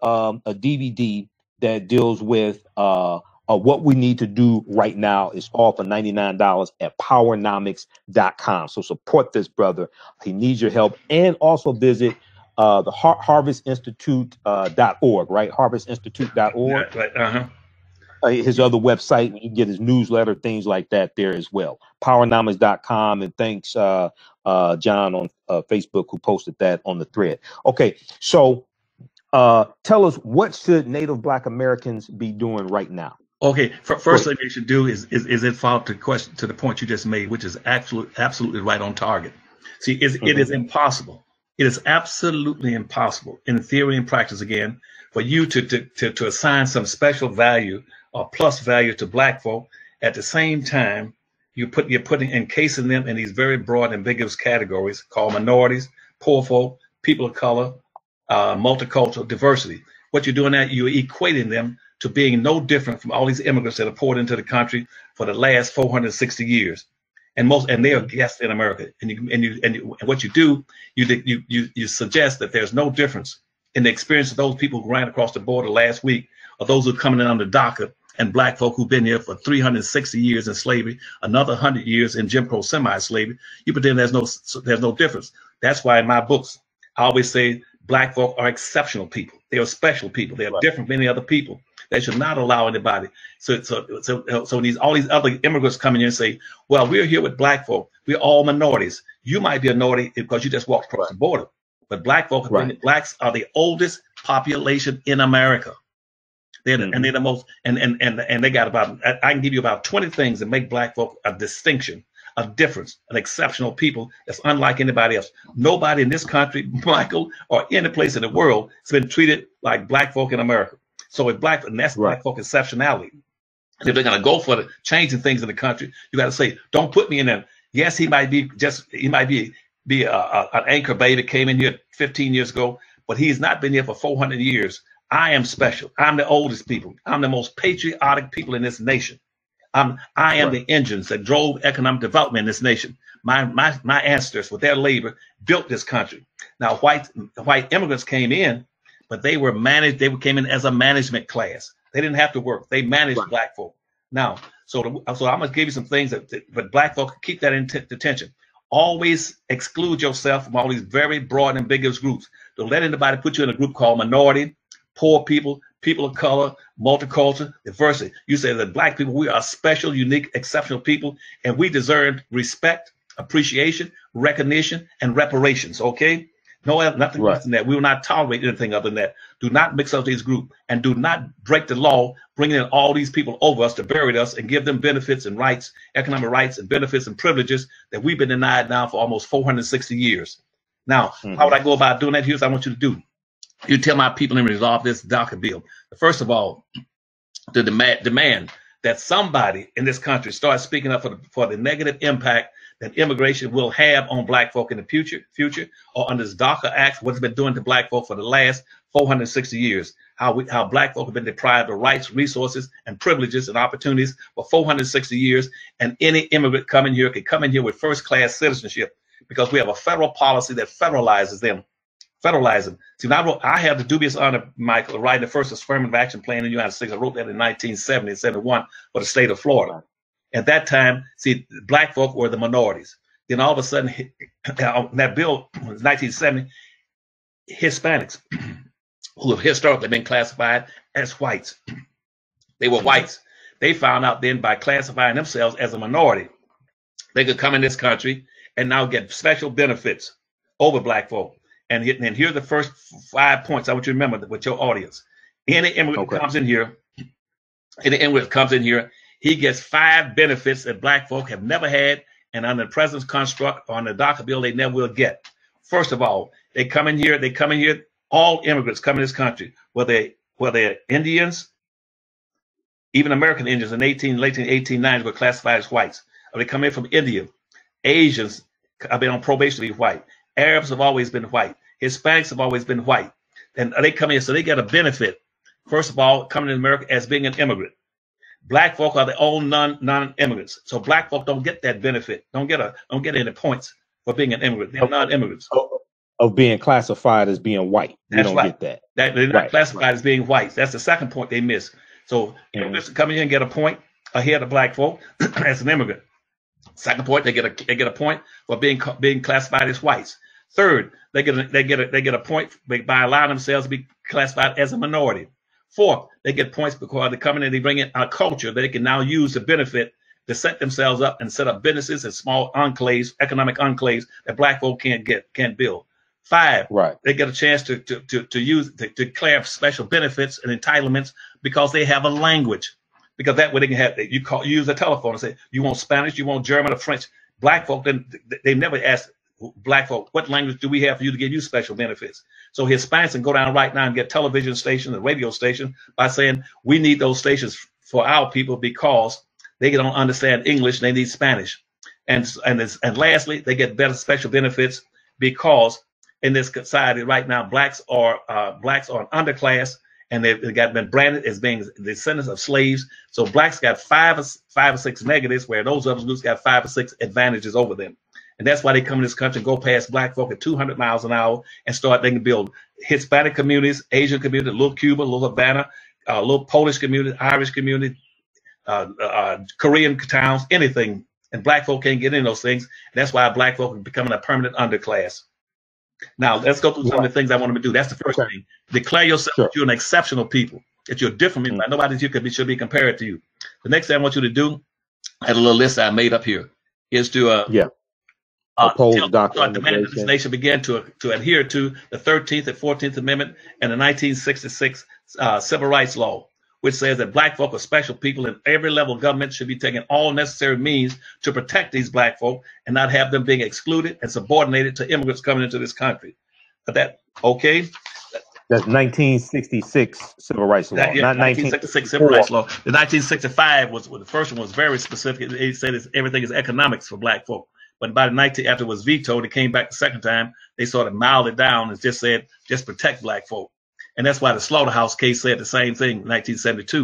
DVD that deals with what we need to do right now. Is all for $99 at powernomics.com. So support this brother. He needs your help. And also visit the harvestinstitute.org, right? Harvestinstitute.org. Right. His other website, you can get his newsletter, things like that there as well. Powernomics.com. And thanks, John on Facebook, who posted that on the thread. Okay, so tell us, what should Native Black Americans be doing right now? Okay, first thing they should do is it follow up to the point you just made, which is absolutely right on target. See, it is impossible. It is absolutely impossible in theory and practice, again, for you to assign some special value or plus value to black folk. At the same time, you're encasing them in these very broad, ambiguous categories called minorities, poor folk, people of color, multicultural diversity. What you're doing that, you're equating them to being no different from all these immigrants that are poured into the country for the last 460 years. And they are guests in America. And what you do, you suggest that there's no difference in the experience of those people who ran across the border last week, or those who are coming in under DACA, and black folk who've been here for 360 years in slavery, another 100 years in Jim Crow semi-slavery. You pretend there's no difference. That's why in my books, I always say black folk are exceptional people. They are special people. They are different from any other people. They should not allow anybody. So all these other immigrants come in here and say, well, we're here with black folk. We're all minorities. You might be a minority because you just walked across the border. But black folk, blacks are the oldest population in America. They're the most, and they got about, I can give you about 20 things that make black folk a distinction, a difference, an exceptional people that's unlike anybody else. Nobody in this country, Michael, or any place in the world has been treated like black folk in America. So with black, and that's black folk exceptionality. If they're going to go for the changing things in the country, you got to say, don't put me in there. Yes, he might be an anchor baby that came in here 15 years ago, but he's not been here for 400 years. I am special. I'm the oldest people. I'm the most patriotic people in this nation. I am the engines that drove economic development in this nation. My ancestors, with their labor, built this country. Now, white immigrants came in, but they were managed. They came in as a management class. They didn't have to work. They managed black folk. Now, so I'm going to give you some things but black folk keep that in attention. Always exclude yourself from all these very broad and ambiguous groups. Don't let anybody put you in a group called minority, poor people, people of color, multicultural, diversity. You say that black people, we are special, unique, exceptional people, and we deserve respect, appreciation, recognition, and reparations. Okay? No, nothing less than that. We will not tolerate anything other than that. Do not mix up these groups, and do not break the law, bringing in all these people over us to bury us and give them benefits and rights, economic rights and benefits and privileges that we've been denied now for almost 460 years. Now, how would I go about doing that? Here's what I want you to do. You tell my people and resolve this DACA bill. First of all, the demand that somebody in this country start speaking up for the negative impact that immigration will have on black folk in the future, or under this DACA Act, what it's been doing to black folk for the last 460 years, how black folk have been deprived of rights, resources, and privileges and opportunities for 460 years, and any immigrant coming here can come in here with first-class citizenship because we have a federal policy that federalizes them. See, now I have the dubious honor, Michael, of writing the first affirmative action plan in the United States. I wrote that in 1970 and 71 for the state of Florida. At that time, see, black folk were the minorities. Then all of a sudden, that bill was 1970, Hispanics, who have historically been classified as whites. They were whites. They found out then by classifying themselves as a minority, they could come in this country and now get special benefits over black folk. And here are the first 5 points I want you to remember with your audience. Any immigrant comes in here, he gets 5 benefits that black folk have never had, and under the president's construct on the DACA bill, they never will get. First of all, they come in here, all immigrants come in this country, whether they're Indians, even American Indians in late 1890s were classified as whites. Or they come in from India. Asians have been on probation to be white. Arabs have always been white. Hispanics have always been white. And they come in, so they get a benefit. First of all, coming to America as being an immigrant. Black folk are the only non-immigrants. So black folk don't get that benefit. Don't get any points for being an immigrant. They're non-immigrants. Of being classified as being white. That's you don't get that. They're not classified as being white. That's the second point they miss. So immigrants come in and get a point ahead of black folk as an immigrant. Second point, they get a point for being classified as whites. Third, they get a point by allowing themselves to be classified as a minority. Fourth, they get points because they come in and they bring in a culture that they can now use to benefit, to set themselves up and set up businesses and small enclaves, economic enclaves that black folk can't build. 5, they get a chance to declare special benefits and entitlements because they have a language. Because that way they can have, you use a telephone and say, you want Spanish, you want German or French. Black folk, they never ask black folk, what language do we have for you to give you special benefits? So Hispanics can go down right now and get television stations and radio stations by saying, we need those stations for our people because they don't understand English, they need Spanish. And lastly, they get better special benefits because in this society right now, blacks are an underclass, and they've been branded as being descendants of slaves. So blacks got 5 or 6 negatives, where those other groups got 5 or 6 advantages over them. And that's why they come in this country and go past black folk at 200 miles an hour and they can build Hispanic communities, Asian community, little Cuba, little Havana, little Polish community, Irish community, Korean towns, anything. And black folk can't get in those things. And that's why black folk are becoming a permanent underclass. Now, let's go through some of the things I want them to do. That's the first thing. Declare yourself that you're an exceptional people, that you're different people. Nobody should be compared to you. The next thing I want you to do, I had a little list I made up here, is to demanding that this nation begin to adhere to the 13th and 14th Amendment and the 1966 Civil Rights Law, which says that black folk are special people and every level of government should be taking all necessary means to protect these black folk and not have them being excluded and subordinated to immigrants coming into this country. That's 1966 Civil Rights Law, not 1966 Civil Rights Law. The 1965 was the first one was very specific. It said everything is economics for black folk. But by after it was vetoed, it came back the second time. They sort of mild it down and just said, just protect black folk. And that's why the slaughterhouse case said the same thing in 1972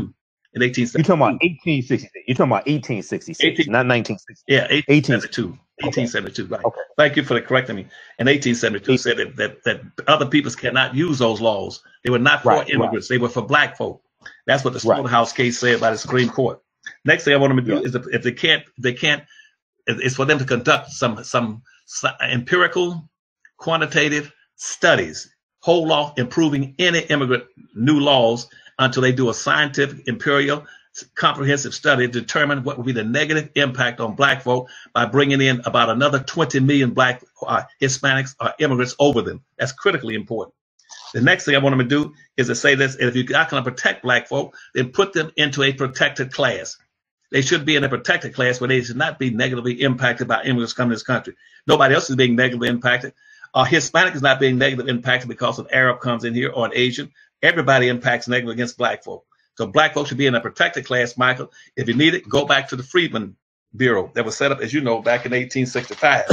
and 1872. You're talking about 1866. You're talking about 1866, not 1960. Yeah, 1872. 1872, right. Okay. Thank you for correcting me. And 1872 said that other peoples cannot use those laws. They were not for immigrants. They were for black folk. That's what the Slaughterhouse case said by the Supreme Court. Next thing I want them to do is if they can't, it's for them to conduct some empirical, quantitative studies, whole law improving any immigrant new laws until they do a scientific, imperial, comprehensive study to determine what would be the negative impact on black folk by bringing in about another 20 million black Hispanics or immigrants over them. That's critically important. The next thing I want them to do is to say this: if you're not going to protect black folk, then put them into a protected class. They should be in a protected class where they should not be negatively impacted by immigrants coming to this country. Nobody else is being negatively impacted. Hispanic is not being negatively impacted because an Arab comes in here or an Asian. Everybody impacts negatively against black folk. So black folks should be in a protected class, Michael. If you need it, go back to the Freedmen Bureau that was set up, as you know, back in 1865.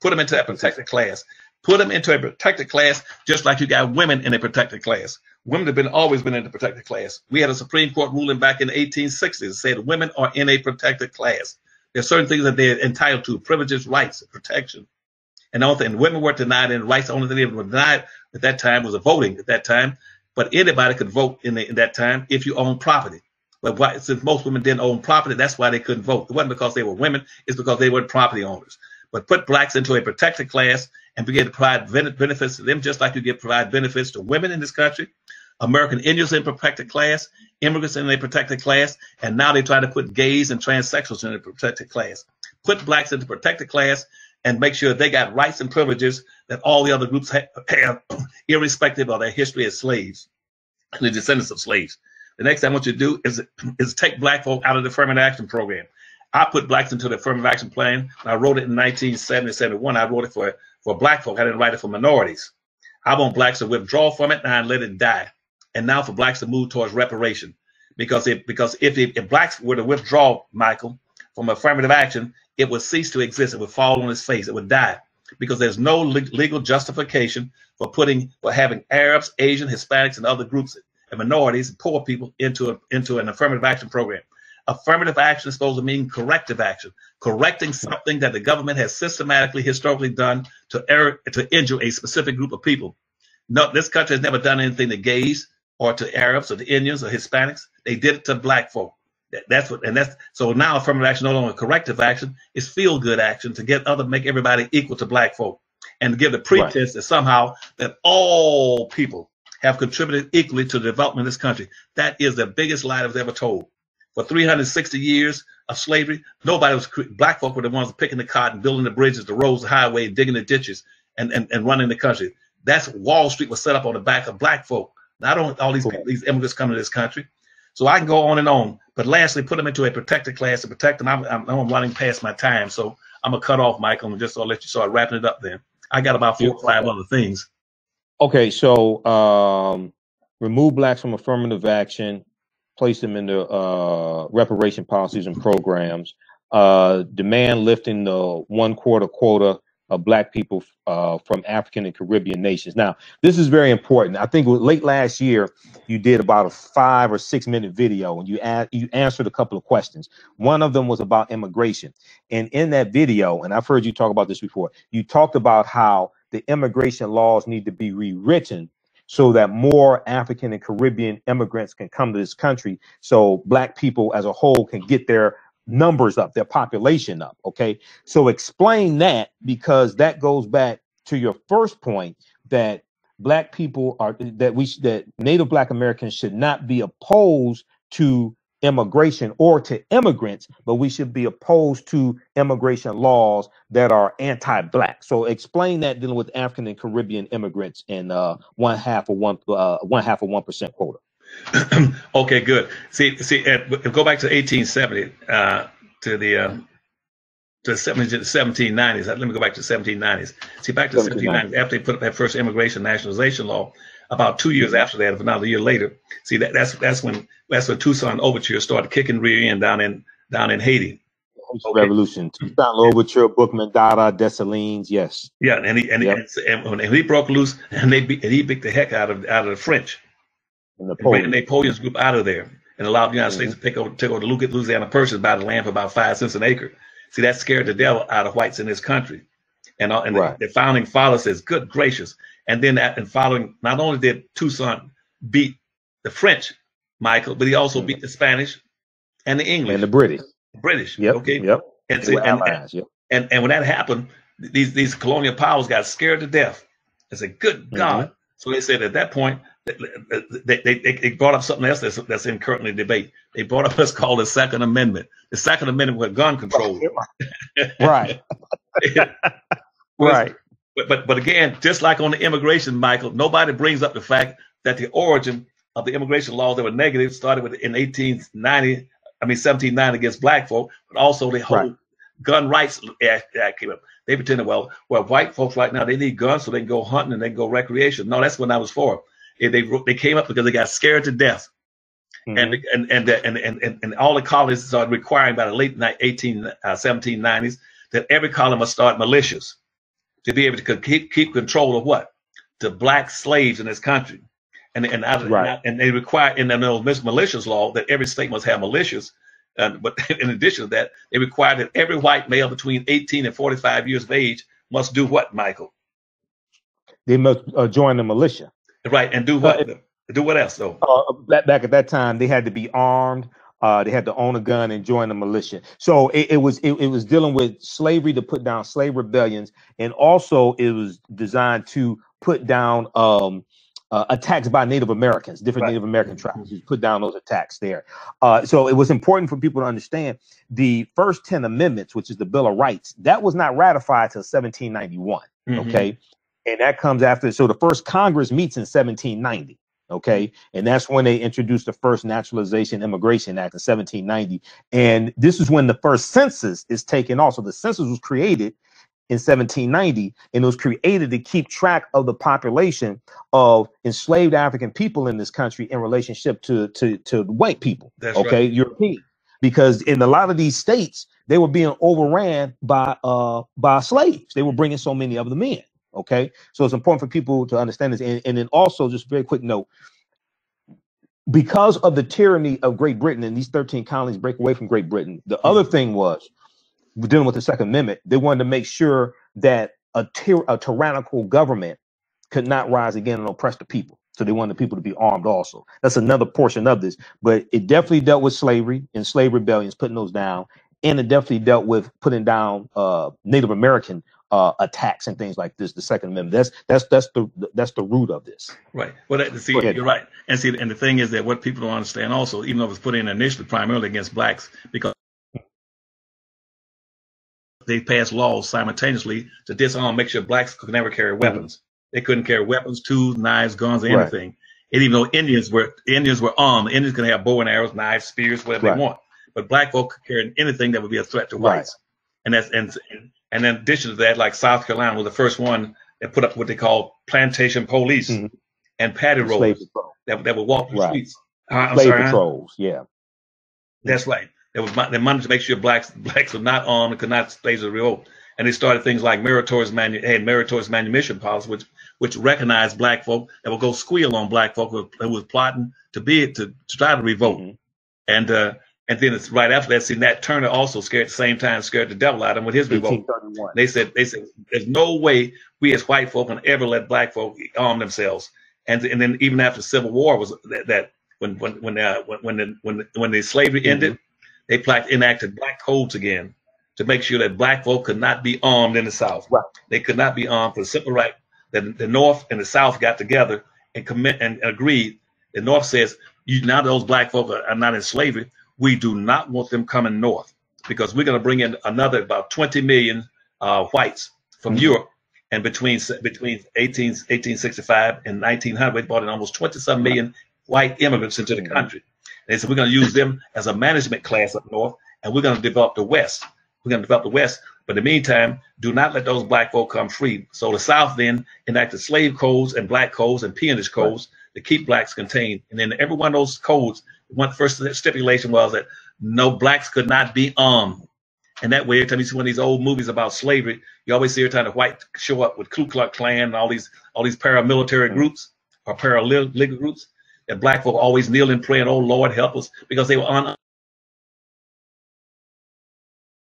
Put them into that protected class. Put them into a protected class just like you got women in a protected class. Women have always been in the protected class. We had a Supreme Court ruling back in the 1860s that said women are in a protected class. There's certain things that they're entitled to, privileges, rights, protection. And the only thing, women weren't denied any rights. The only thing they were denied at that time was voting at that time. But anybody could vote in that time if you own property. But since most women didn't own property, that's why they couldn't vote. It wasn't because they were women. It's because they weren't property owners. But put blacks into a protected class and begin to provide benefits to them just like you provide benefits to women in this country. American Indians in protected class, immigrants in a protected class, and now they try to put gays and transsexuals in a protected class. Put blacks into protected class and make sure they got rights and privileges that all the other groups have, irrespective of their history as slaves, the descendants of slaves. The next thing I want you to do is take black folk out of the affirmative action program. I put blacks into the affirmative action plan. I wrote it in 1970, 71. I wrote it for black folk. I didn't write it for minorities. I want blacks to withdraw from it and let it die. And now for blacks to move towards reparation. Because if blacks were to withdraw, Michael, from affirmative action, it would cease to exist. It would fall on its face. It would die. Because there's no legal justification for having Arabs, Asian, Hispanics, and other groups and minorities, poor people into an affirmative action program. Affirmative action is supposed to mean corrective action, correcting something that the government has systematically, historically done to injure a specific group of people. No, this country has never done anything to gays or to Arabs or to Indians or Hispanics. They did it to black folk. So now affirmative action, no longer corrective action, is feel good action to make everybody equal to black folk and to give the pretense that somehow that all people have contributed equally to the development of this country. That is the biggest lie that was ever told. For 360 years of slavery, black folk were the ones picking the cotton, building the bridges, the roads, the highway, digging the ditches, and running the country. That's Wall Street was set up on the back of black folk, not on all these immigrants coming to this country. So I can go on and on. But lastly, put them into a protected class to protect them. I'm running past my time, so I'm going to cut off, Michael, and just I'll let you start wrapping it up then. I got about 4 or 5 other things. Okay, so remove blacks from affirmative action, place them into reparation policies and programs, demand lifting the 1/4 quota of black people from African and Caribbean nations. Now, this is very important. I think late last year, you did about a 5 or 6 minute video and you answered a couple of questions. One of them was about immigration. And in that video, and I've heard you talk about this before, you talked about how the immigration laws need to be rewritten so that more African and Caribbean immigrants can come to this country so black people as a whole can get their numbers up, their population up. Okay, so explain that, because that goes back to your first point that black people that Native Black Americans should not be opposed to immigration or to immigrants, but we should be opposed to immigration laws that are anti-black. So explain that dealing with African and Caribbean immigrants and 1/2 of 1% quota. Okay, good. See, go back to 1870 to the 1790s. Let me go back to the 1790s. See, back to the 1790s, after they put up that first immigration nationalization law, about 2 years after that, if not a year later. See, that's when Toussaint Overture started kicking rear end down in Haiti. Revolution, Toussaint Overture, Bookman, Dada, Dessalines, yes. Yeah, and he broke loose, and he beat the heck out of the French. And ran Napoleon's group out of there and allowed the United States to take over the Louisiana Purchase, buy the land for about 5 cents an acre. See, that scared the devil out of whites in this country. And Right. the founding father says, good gracious. And then and following, not only did Toussaint beat the French, Michael, but he also beat the Spanish and the English. And the British. British. Yep. Okay. Yep. And, They were allies. Yep. and when that happened, these colonial powers got scared to death. They said, good God. So they said at that point, they brought up something else that's in currently debate. They brought up what's called the Second Amendment. The Second Amendment with gun control. Right. Right. But again, just like on the immigration, Michael, nobody brings up the fact that the origin of the immigration laws that were negative started in 1790 against black folk, but also the whole gun rights act came up. They pretended, well, white folks right now, they need guns so they can go hunting and they can go recreation. No, that's what I was for. They came up because they got scared to death. And all the colonies started requiring by the late 1790s that every colony must start militias to be able to keep control of what? The black slaves in this country. And they require in the militias law that every state must have militias. But in addition to that, they require that every white male between 18 and 45 years of age must do what, Michael? They must join the militia. Right, and do what? Do what else, though? Back at that time, they had to be armed. They had to own a gun and join the militia. So it was dealing with slavery to put down slave rebellions, and also it was designed to put down attacks by Native Americans, different Native American tribes. You put down those attacks there. So it was important for people to understand the first 10 amendments, which is the Bill of Rights, that was not ratified till 1791. Okay. And that comes after. So the first Congress meets in 1790. Okay. And that's when they introduced the first Naturalization Immigration Act in 1790. And this is when the first census is taken off. So the census was created in 1790, and it was created to keep track of the population of enslaved African people in this country in relationship to white people. That's okay, right. European, because in a lot of these states they were being overran by slaves. They were bringing so many of them in. Okay, so it's important for people to understand this, and then also just a very quick note. Because of the tyranny of Great Britain and these 13 colonies break away from Great Britain, the other thing was, dealing with the Second Amendment, they wanted to make sure that a tyrannical government could not rise again and oppress the people. So they wanted the people to be armed also. That's another portion of this. But it definitely dealt with slavery and slave rebellions, putting those down. And it definitely dealt with putting down Native American attacks and things like this. The Second Amendment. That's the root of this. Right. Well, you're right. And the thing is that what people don't understand also, even though it was put in initially primarily against blacks, because they passed laws simultaneously to disarm, make sure blacks could never carry weapons. They couldn't carry weapons, tools, knives, guns, or anything. And even though Indians were armed, Indians could have bow and arrows, knives, spears, whatever they want. But black folk could carry anything that would be a threat to whites. And in addition to that, like South Carolina was the first one that put up what they call plantation police and paddy rollers that would walk the streets. Slave patrols, That's right. They wanted to make sure blacks were not armed and could not slaves were revolt. And they started things like meritorious manumission policy, which recognized black folk that would go squeal on black folk who was plotting to try to revolt. And then it's right after that, see, Nat Turner also scared the devil out of him with his revolt. They said there's no way we as white folk can ever let black folk arm themselves. And then even after the Civil War was that when the slavery ended, they enacted black codes again to make sure that black folk could not be armed in the South. They could not be armed for the simple right that the North and the South got together and agreed. The North says, now those black folk are not in slavery. We do not want them coming north because we're going to bring in another about 20 million whites from Europe. And between 1865 and 1900, we brought in almost 27 million white immigrants into the country. They said, we're going to use them as a management class up north, and we're going to develop the West. But in the meantime, do not let those black folk come free. So the South then enacted slave codes and black codes and peonage codes to keep blacks contained. And then every one of those codes, one first stipulation was that no blacks could not be armed. And that way, every time you see one of these old movies about slavery, you always see every time the white show up with Ku Klux Klan and all these paramilitary groups or paralegal groups, that black folk always kneel and pray and, oh Lord, help us, because they were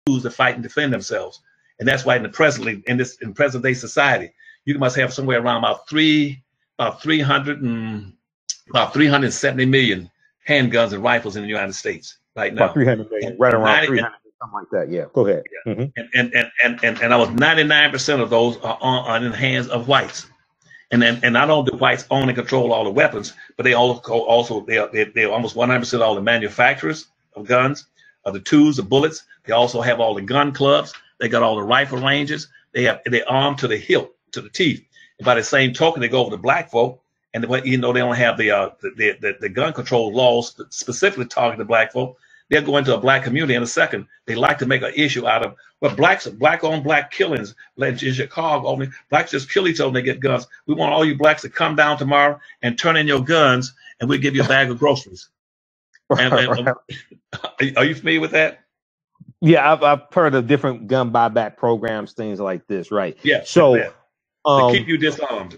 tools to fight and defend themselves. And that's why in present day society, you must have somewhere around about 370 million handguns and rifles in the United States right now. About 300 million, right around 300, something like that. Yeah, go ahead. Yeah. And I was 99% of those are in the hands of whites. And not only do whites own and control all the weapons, but they're almost 100% all the manufacturers of guns, of the tools, the bullets. They also have all the gun clubs. They got all the rifle ranges. They're armed to the hilt, to the teeth. And by the same token, they go over to black folk, and even though they don't have the gun control laws that specifically target the black folk, they'll go into a black community in a second. They like to make an issue out of, well, black on black killings. Like in Chicago, blacks just kill each other when they get guns. We want all you blacks to come down tomorrow and turn in your guns, and we'll give you a bag of groceries. Are you familiar with that? Yeah, I've heard of different gun buyback programs, things like this, right? Yeah. So to keep you disarmed.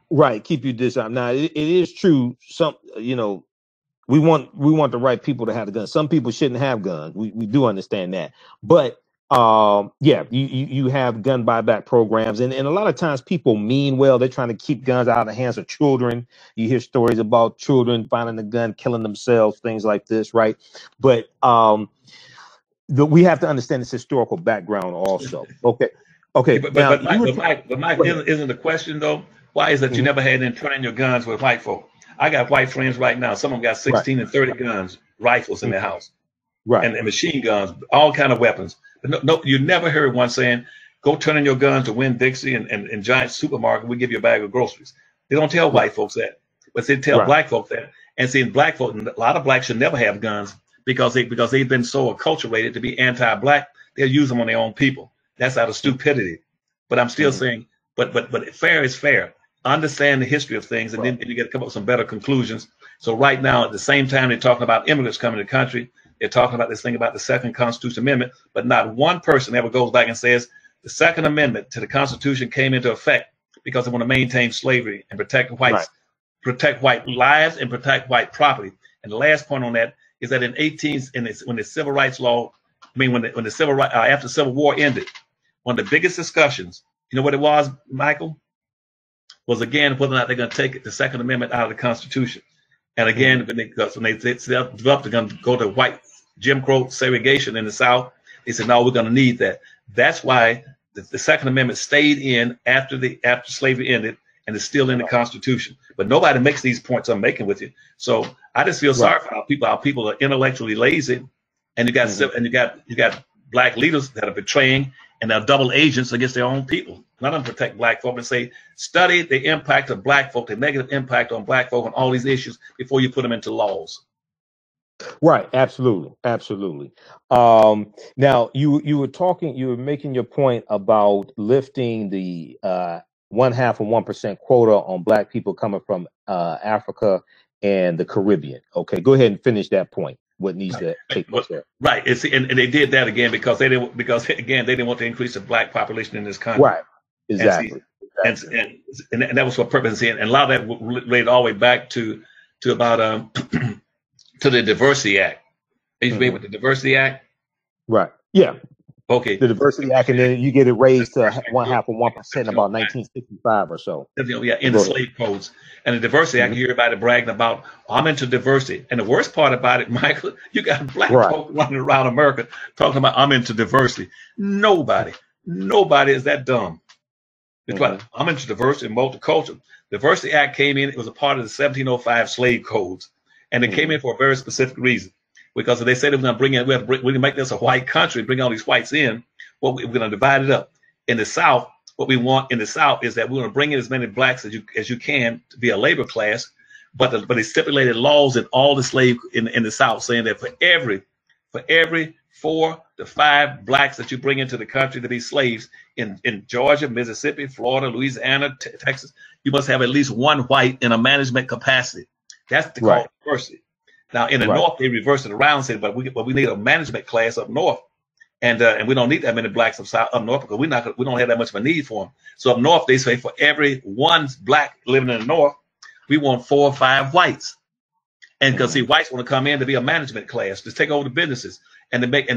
Right, keep you disarmed. Now it is true. Some, we want the right people to have the guns. Some people shouldn't have guns. We do understand that, but yeah, you have gun buyback programs, and a lot of times people mean well. They're trying to keep guns out of the hands of children. You hear stories about children finding a gun, killing themselves, things like this, right? But we have to understand this historical background also. Okay. But Mike, isn't the question though? Why is that you never had them turn in your guns with white folk? I got white friends right now. Some of them got 16 and 30 guns, rifles in their house, right, and machine guns, all kind of weapons. But no, you never heard one saying, "Go turn in your guns to Winn-Dixie and Giant Supermarket. We give you a bag of groceries." They don't tell white folks that, but they tell black folks that. And seeing black folk, a lot of blacks should never have guns because they've been so acculturated to be anti-black. They'll use them on their own people. That's out of stupidity. But I'm still saying, but fair is fair. Understand the history of things, and then you get to come up with some better conclusions. So right now, at the same time, they're talking about immigrants coming to the country. They're talking about this thing about the Second Constitutional Amendment, but not one person ever goes back and says the Second Amendment to the Constitution came into effect because they want to maintain slavery and protect whites, protect white lives and protect white property. And the last point on that is that when the Civil Rights Law, when the Civil Rights after the Civil War ended, one of the biggest discussions, you know what it was, Michael? Was again whether or not they're going to take the Second Amendment out of the Constitution. And again, when they developed, they're going to go to white Jim Crow segregation in the South. They said, no, we're going to need that. That's why the Second Amendment stayed in after slavery ended, and it's still in the Constitution. But nobody makes these points I'm making with you. So I just feel sorry for our people. Our people are intellectually lazy, and you got black leaders that are betraying and they're double agents against their own people. None of them protect black folk and say, study the impact of black folk, the negative impact on black folk on all these issues before you put them into laws. Right. Absolutely. Absolutely. Now you were making your point about lifting the 0.5% of 1% quota on black people coming from Africa and the Caribbean. Okay, go ahead and finish that point. What needs to take place there? Right. And they did that again because they didn't want to increase the black population in this country. Right. Exactly. And that was for purpose. And a lot of that related all the way back to about to the Diversity Act. Are you familiar with the Diversity Act? Right. Yeah. Okay. The Diversity Act, and then you get it raised to 0.5% of 1% in about 1965 or so. Yeah, in the slave codes. And the Diversity Act, you hear everybody bragging about, I'm into diversity. And the worst part about it, Michael, you got black folk running around America talking about I'm into diversity. Nobody is that dumb. I'm into diversity and multicultural. Diversity Act came in, it was a part of the 1705 slave codes. And it came in for a very specific reason. Because they said we're going to make this a white country, bring all these whites in. Well, we're going to divide it up. In the South, what we want in the South is that we're going to bring in as many blacks as you can to be a labor class. But they stipulated laws in all the slave in the South saying that for every 4 to 5 blacks that you bring into the country to be slaves in Georgia, Mississippi, Florida, Louisiana, Texas, you must have at least one white in a management capacity. That's the call diversity. Now in the North, they reversed it around and said, but we need a management class up North, and we don't need that many blacks up North because we don't have that much of a need for them. So up North, they say for every 1 black living in the North, we want 4 or 5 whites. And because see, whites want to come in to be a management class, to take over the businesses. and to build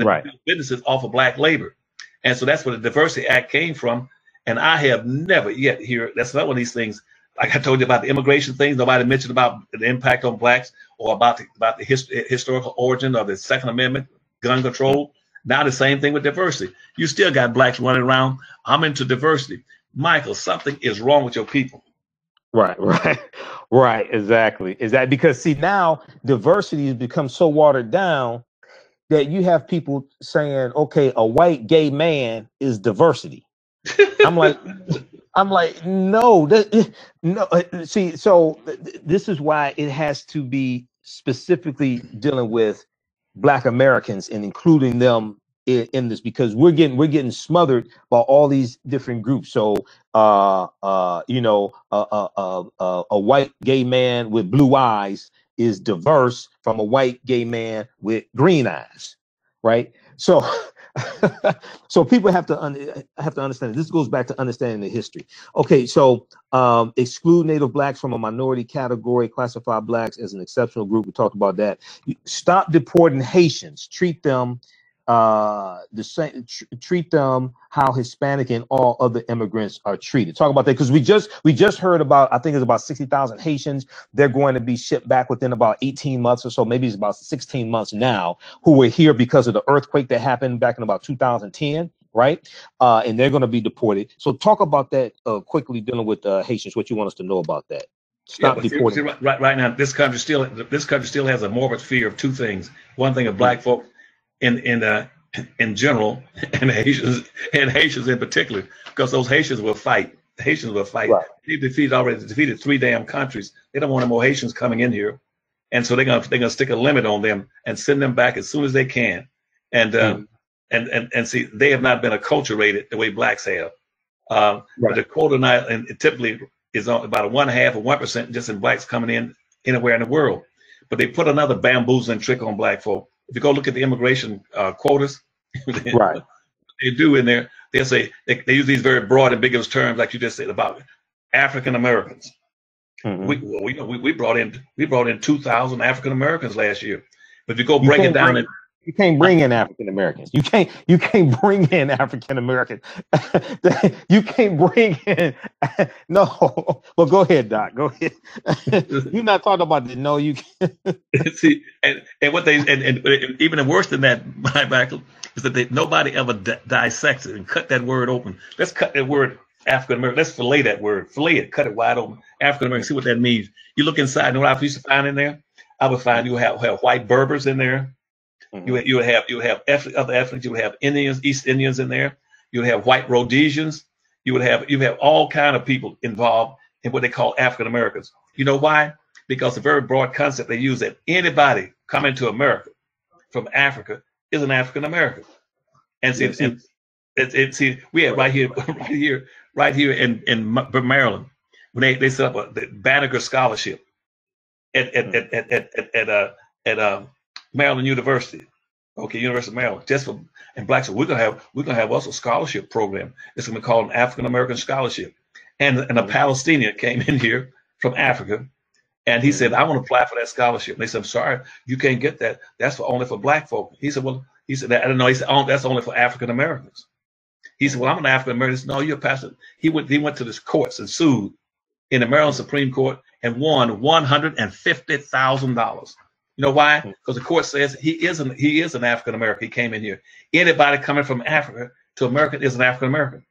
businesses off of black labor. And so that's where the Diversity Act came from. And I have never yet hear, that's not one of these things, like I told you about the immigration things, nobody mentioned about the impact on blacks or about the historical origin of the Second Amendment, gun control. Now the same thing with diversity. You still got blacks running around. I'm into diversity. Michael, something is wrong with your people. Right. Exactly. Is that because see now diversity has become so watered down that you have people saying, okay, a white gay man is diversity. I'm like, no, no. See, so this is why it has to be specifically dealing with Black Americans and including them in this, because we're getting smothered by all these different groups. So, you know, a white gay man with blue eyes is diverse from a white gay man with green eyes, right? So. So people have to understand. This goes back to understanding the history. Okay, so exclude Native blacks from a minority category, classify blacks as an exceptional group. We talked about that. Stop deporting Haitians. Treat them the same. Treat them how Hispanic and all other immigrants are treated. Talk about that because we just heard about, I think it's about 60,000 Haitians. They're going to be shipped back within about 18 months or so. Maybe it's about 16 months now, who were here because of the earthquake that happened back in about 2010, right? And they're going to be deported. So talk about that quickly, dealing with Haitians. What you want us to know about that? Stop deporting. Right now, this country still has a morbid fear of two things. One thing of black folk in general, and Haitians in particular, because those Haitians will fight. The Haitians will fight. Right. They've already defeated 3 damn countries. They don't want any more Haitians coming in here, and so they're gonna stick a limit on them and send them back as soon as they can. And see, they have not been acculturated the way blacks have. But the quota now, and it typically is on about a 1/2 or 1% just in blacks coming in anywhere in the world. But they put another bamboozling trick on black folk. If you go look at the immigration quotas, right, they do in there, they say they use these very broad, ambiguous terms, like you just said about African Americans. Mm-hmm. We brought in 2,000 African Americans last year. But if you go break it down, you can't bring in African Americans. You can't bring in African Americans. You can't bring in no. Well, go ahead, Doc. Go ahead. You're not talking about that. No, you can't. See, and what they and even worse than that, Michael, is that nobody ever dissects it and cut that word open. Let's cut that word African American. Let's fillet that word. Fillet it. Cut it wide open. African American. See what that means. You look inside. You know what I used to find in there? I would find you have white Berbers in there. Mm-hmm. You would have other ethnics. You would have Indians, East Indians in there. You would have white Rhodesians. You have all kind of people involved in what they call African Americans. You know why? Because the very broad concept they use that anybody coming to America from Africa is an African American. And see, we have right here in Maryland, when they set up the Banneker Scholarship at Maryland University, University of Maryland, just for and blacks. We're gonna have also a scholarship program. It's gonna be called an African American Scholarship. And a Palestinian came in here from Africa, and he said, "I want to apply for that scholarship." And they said, "I'm sorry, you can't get that. That's only for black folk." He said, "I don't know." He said, "Oh, that's only for African Americans." He said, "Well, I'm an African American." He said, "No, you're a pastor." He went to the courts and sued in the Maryland Supreme Court and won $150,000. You know why? Because the court says he is an African American. He came in here. Anybody coming from Africa to America is an African American.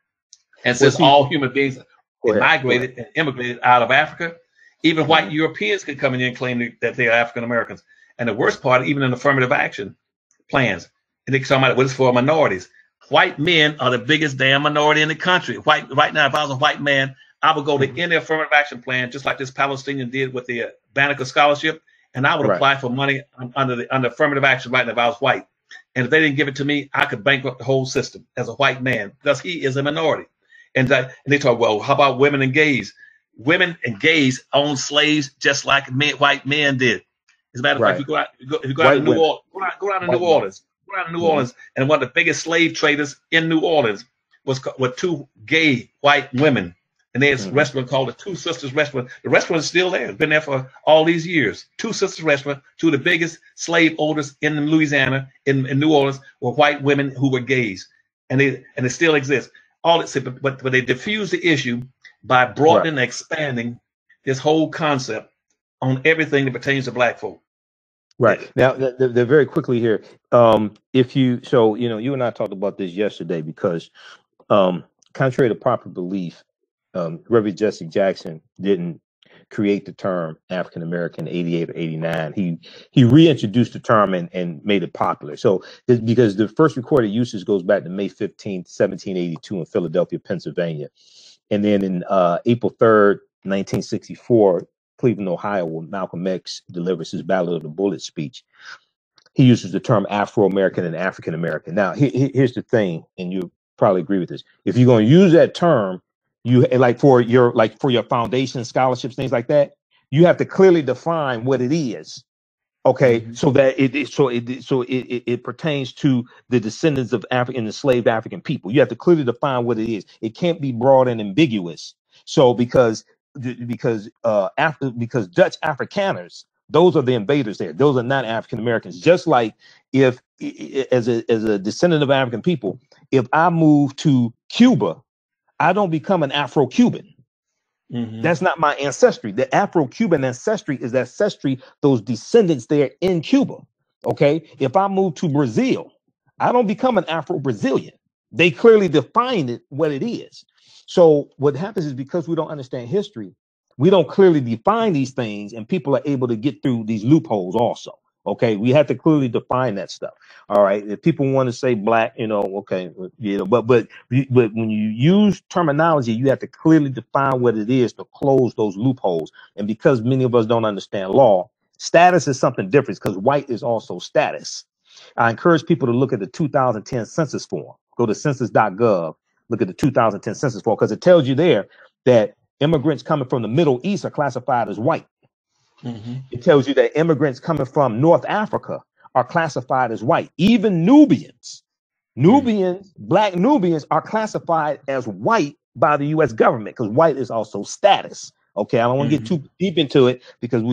And since all human beings migrated and immigrated out of Africa, even white Europeans can come in here and claim that they are African Americans. And the worst part, even in affirmative action plans, and they talk about what it's for minorities. White men are the biggest damn minority in the country. Right now, if I was a white man, I would go to any affirmative action plan, just like this Palestinian did with the Banneker Scholarship. And I would apply for money under affirmative action right now if I was white. And if they didn't give it to me, I could bankrupt the whole system as a white man because he is a minority. And they talk, well, how about women and gays? Women and gays own slaves just like white men did. As a matter of fact, if you go out to New Orleans, go down to New Orleans, and one of the biggest slave traders in New Orleans were 2 gay white women And there's a restaurant called the Two Sisters Restaurant. The restaurant is still there. It's been there for all these years. Two Sisters Restaurant, two of the biggest slave owners in Louisiana, in New Orleans, were white women who were gays. And it still exists. All it said, but they diffused the issue by broadening and expanding this whole concept on everything that pertains to black folk. Right. Now, they're very quickly here. If you, so, you know, you and I talked about this yesterday because contrary to popular belief, Reverend Jesse Jackson didn't create the term African American 88 or 89. He reintroduced the term and made it popular. So because the first recorded usage goes back to May 15th, 1782 in Philadelphia, Pennsylvania. And then in April 3rd, 1964, Cleveland, Ohio, where Malcolm X delivers his Ballad of the Bullet speech, he uses the term Afro-American and African American. Now, here's the thing, and you probably agree with this. If you're going to use that term, you for your foundation scholarships, things like that, you have to clearly define what it is. Okay, so that it pertains to the descendants of African enslaved African people. You have to clearly define what it is. It can't be broad and ambiguous. So because Dutch Afrikaners, those are the invaders there. Those are not African Americans. Just like if as a descendant of African people, if I move to Cuba, I don't become an Afro-Cuban. That's not my ancestry. The Afro-Cuban ancestry is ancestry, those descendants there in Cuba. Okay. If I move to Brazil, I don't become an Afro-Brazilian. They clearly defined it what it is. So what happens is because we don't understand history, we don't clearly define these things, and people are able to get through these loopholes also. Okay, we have to clearly define that stuff. All right, if people want to say black, you know, okay, you know, but when you use terminology, you have to clearly define what it is to close those loopholes. And because many of us don't understand law, status is something different because white is also status. I encourage people to look at the 2010 census form. Go to census.gov, look at the 2010 census form, because it tells you there that immigrants coming from the Middle East are classified as white. It tells you that immigrants coming from North Africa are classified as white. Even Nubians, black Nubians are classified as white by the U.S. government because white is also status. Okay, I don't want to get too deep into it because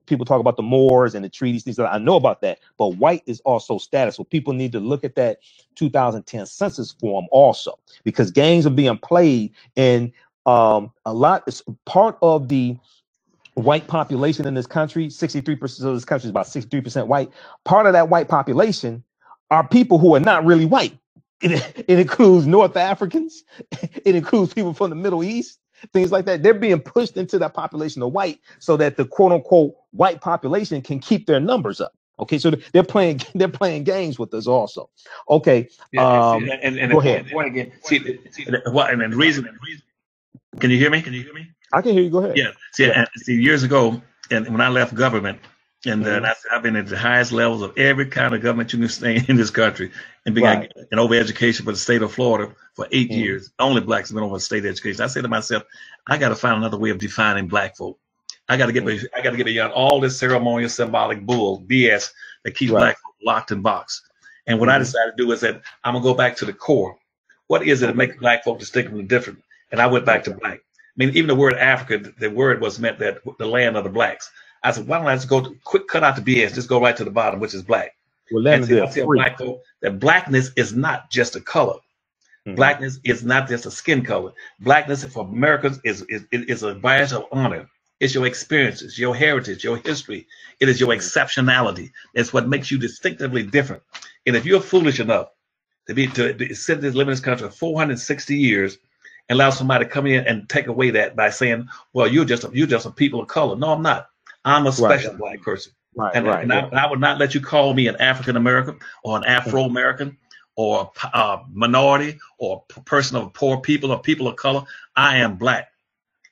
people talk about the Moors and the treaties, things like that. I know about that, but white is also status. So people need to look at that 2010 census form also, because games are being played and a lot is part of the white population in this country. 63% of this country is about 63% white. Part of that white population are people who are not really white. It includes North Africans. It includes people from the Middle East, things like that. They're being pushed into that population of white so that the quote unquote white population can keep their numbers up. Okay, so they're playing games with us also. Okay, and go ahead. Again, and the reason. Can you hear me? I can hear you. Go ahead. Yeah. See, years ago, and when I left government, and I've been at the highest levels of every kind of government you can stay in this country, and began in over education for the state of Florida for 8 years. Only blacks have been over state education. I said to myself, I got to find another way of defining black folk. I got to get beyond all this ceremonial, symbolic bull BS that keeps black folk locked in box. And what I decided to do is that I'm gonna go back to the core. What is it that makes black folk distinctly different? And I went back to black. I mean, even the word Africa, the word was meant that the land of the blacks. I said, why don't I just cut out the BS, just go right to the bottom, which is black. Well, and I tell black folk that blackness is not just a color. Blackness is not just a skin color. Blackness for Americans is a badge of honor. It's your experiences, your heritage, your history. It is your exceptionality. It's what makes you distinctively different. And if you're foolish enough to sit live in this country for 460 years, and allow somebody to come in and take away that by saying, well, you're just a people of color. No, I'm not. I'm a special black person. I would not let you call me an African American or an Afro American or a minority or a person of poor people or people of color. I am black.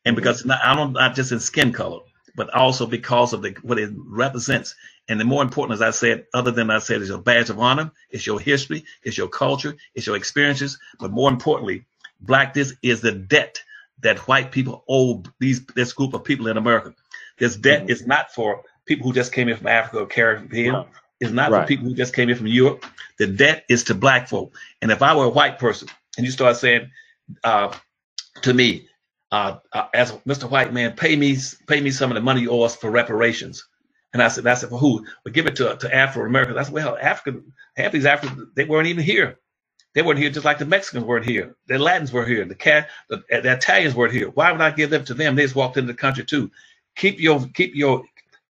And because I'm not just in skin color, but also because of what it represents. And the more important, as I said, is your badge of honor, it's your history, it's your culture, it's your experiences. But more importantly, blackness is the debt that white people owe this group of people in America. This debt is not for people who just came in from Africa or Caribbean. It's not for people who just came in from Europe. The debt is to black folk. And if I were a white person and you start saying to me, as Mr. White man, pay me some of the money you owe us for reparations. And I said, for who? Well, give it to Afro Americans. I said, well, half these Africans, they weren't even here. They weren't here just like the Mexicans weren't here. The Latins were here. The Italians weren't here. Why would I give them to them? They just walked into the country too. Keep your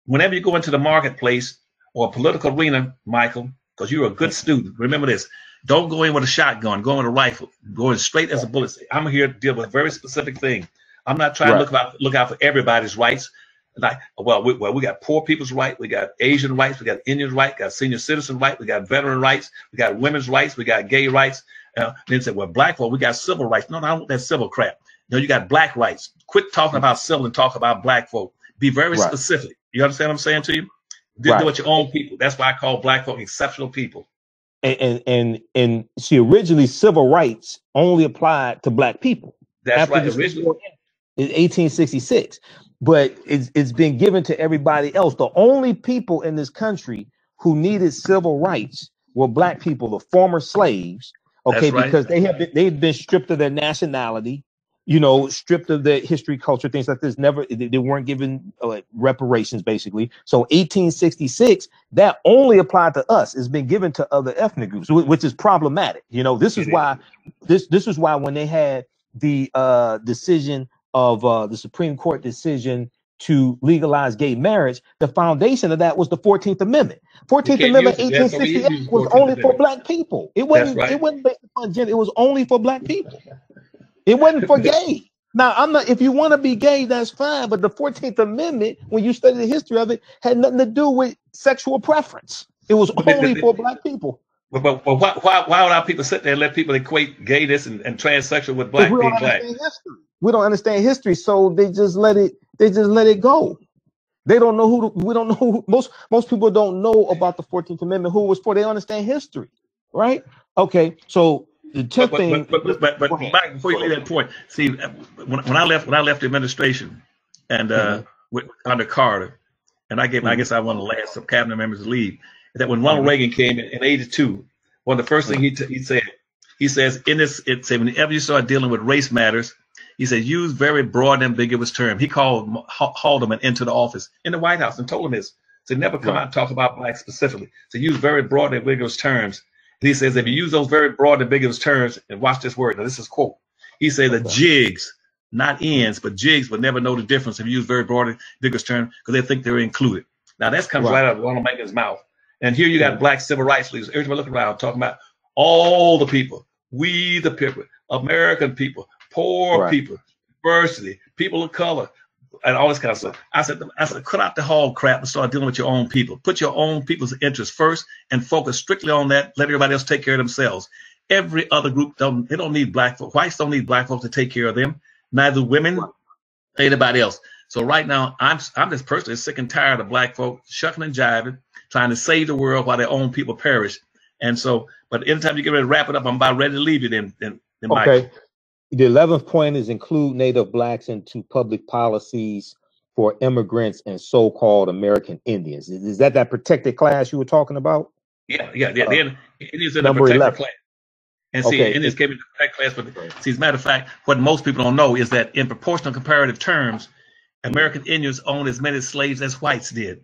whenever you go into the marketplace or a political arena, Michael, because you're a good student. Remember this. Don't go in with a shotgun. Go in with a rifle. Go in straight as a bullet. I'm here to deal with a very specific thing. I'm not trying to look out for everybody's rights. Like, we got poor people's rights, we got Asian rights, we got Indian rights, got senior citizen rights, we got veteran rights, we got women's rights, we got gay rights. Then say, well, black folk, we got civil rights. No, I don't want that civil crap. No, you got black rights. Quit talking about civil and talk about black folk. Be very specific. You understand what I'm saying to you? Do it with your own people. That's why I call black folk exceptional people. And see, originally civil rights only applied to black people. That's right. Originally, in 1866. But it's been given to everybody else. The only people in this country who needed civil rights were black people, the former slaves, okay, because they've been stripped of their nationality, stripped of their history, culture, things like this. They weren't given reparations, basically. So 1866, that only applied to us. It's been given to other ethnic groups, which is problematic. This is why when they had the decision of the Supreme Court decision to legalize gay marriage, the foundation of that was the 14th Amendment. 14th Amendment, 1868 was only for black people. It wasn't based upon gender. It was only for black people. It wasn't for gay. Now, if you want to be gay, that's fine. But the 14th Amendment, when you study the history of it, had nothing to do with sexual preference. It was only for black people. But why would our people sit there and let people equate gayness and transsexual with black being black? We don't understand history, so they just let it go. They don't know we don't know most people don't know about the 14th Amendment, who it was for. They understand history, right? Okay, so the 10th thing. But Mike, before you leave that point, see, when I left the administration and under Carter, and I guess I one of the last of cabinet members to leave, that when Ronald Reagan came in 82, one of the first things he says whenever you start dealing with race matters, he said, use very broad and ambiguous terms. He called Haldeman into the office in the White House and told him this. So never come out and talk about blacks specifically. So use very broad and ambiguous terms. And he says, if you use those very broad and ambiguous terms, and watch this word, now this is quote. He said the jigs, not ends, but jigs would never know the difference if you use very broad and ambiguous terms because they think they're included. Now that comes right out of Ronald Reagan's mouth. And here you got black civil rights leaders. Everybody looking around talking about all the people, we the people, American people, poor people, diversity, people of color, and all this kind of stuff. I said, cut out the hog crap and start dealing with your own people. Put your own people's interests first and focus strictly on that. Let everybody else take care of themselves. Every other group don't need black folks. Whites don't need black folks to take care of them. Neither women, anybody else. So right now, I'm just personally sick and tired of black folks shucking and jiving, trying to save the world while their own people perish. And so, but anytime you get ready to wrap it up, I'm about ready to leave you then Michael. The 11th point is include Native blacks into public policies for immigrants and so-called American Indians. Is that protected class you were talking about? Yeah. Then Indians in the protected 11. Class. And see, Indians came into the protected class. But see, as a matter of fact, what most people don't know is that in proportional comparative terms, American Indians owned as many slaves as whites did.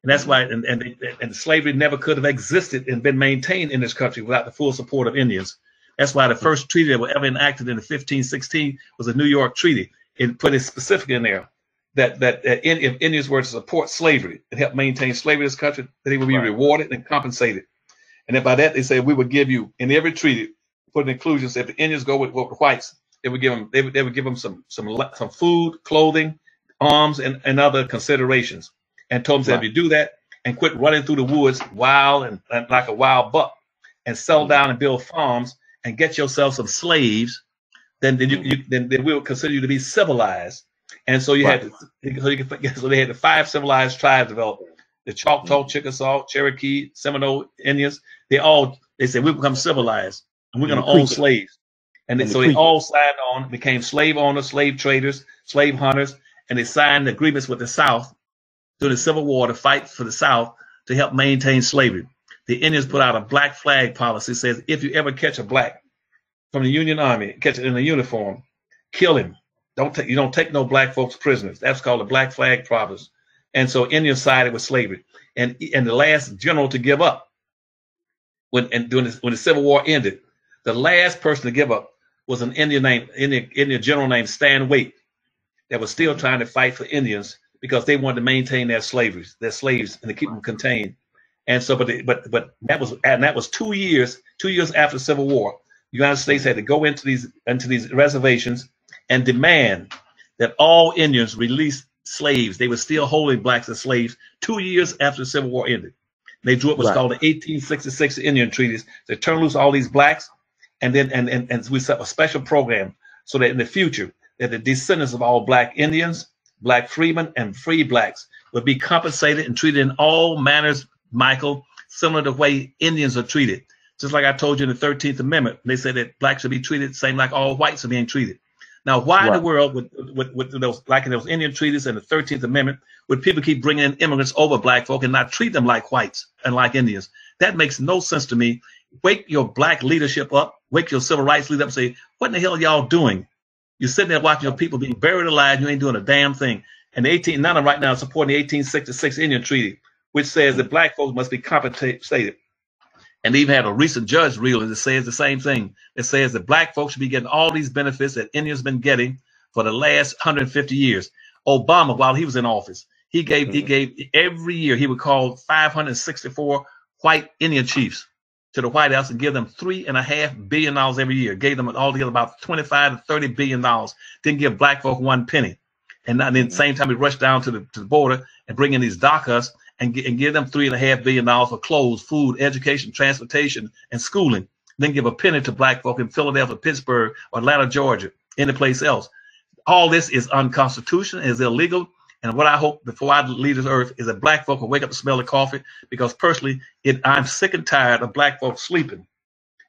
And that's why, and slavery never could have existed and been maintained in this country without the full support of Indians. That's why the first treaty that was ever enacted in the 1516 was a New York treaty. It put it specifically in there that if Indians were to support slavery and help maintain slavery in this country, that they would be rewarded and compensated. And then by that, they said we would give you in every treaty, put an inclusion. So if the Indians go with whites, they would give them some food, clothing, arms, and other considerations. And told them that if you do that and quit running through the woods wild and like a wild buck and settle down and build farms and get yourself some slaves, then we will consider you to be civilized. And so you had so they had the 5 civilized tribes develop: the Choctaw, Chickasaw, Cherokee, Seminole Indians. They said we become civilized and we're going to own slaves. And so they all signed on, became slave owners, slave traders, slave hunters, and they signed agreements with the South during the Civil War to fight for the South to help maintain slavery. The Indians put out a black flag policy. Says if you ever catch a black from the Union Army, catch it in a uniform, kill him. You don't take no black folks prisoners. That's called the Black Flag Promise. And so Indians sided with slavery. And the last general to give up when the Civil War ended, the last person to give up was an Indian general named Stan Waite that was still trying to fight for Indians because they wanted to maintain their slaves, and to keep them contained. And so, but that was 2 years after the Civil War. The United States had to go into these reservations and demand that all Indians release slaves. They were still holding blacks as slaves 2 years after the Civil War ended. They drew up what's called the 1866 Indian Treaties to turn loose all these blacks, and we set a special program so that in the future that the descendants of all black Indians, black freemen, and free blacks would be compensated and treated in all manners, Michael, similar to the way Indians are treated. Just like I told you in the 13th Amendment, they said that blacks should be treated the same like all whites are being treated. Now, why in the world with those, like in those Indian treaties and the 13th Amendment, would people keep bringing in immigrants over black folk and not treat them like whites and like Indians? That makes no sense to me. Wake your black leadership up, wake your civil rights leader up and say, what in the hell are y'all doing? You're sitting there watching your people being buried alive. You ain't doing a damn thing. And none of right now supporting the 1866 Indian Treaty, which says that black folks must be compensated. And they even had a recent judge ruling that says the same thing. It says that black folks should be getting all these benefits that Indians been getting for the last 150 years. Obama, while he was in office, he gave every year, he would call 564 white Indian chiefs to the White House and give them $3.5 billion every year. Gave them altogether about $25 to $30 billion. Didn't give black folk one penny. And then at the same time, he rushed down to the border and bring in these DACAs and give them $3.5 billion for clothes, food, education, transportation, and schooling. Then give a penny to black folk in Philadelphia, Pittsburgh, or Atlanta, Georgia, any place else. All this is unconstitutional, is illegal. And what I hope before I leave this earth is that black folk will wake up to smell the coffee, because personally, I'm sick and tired of black folks sleeping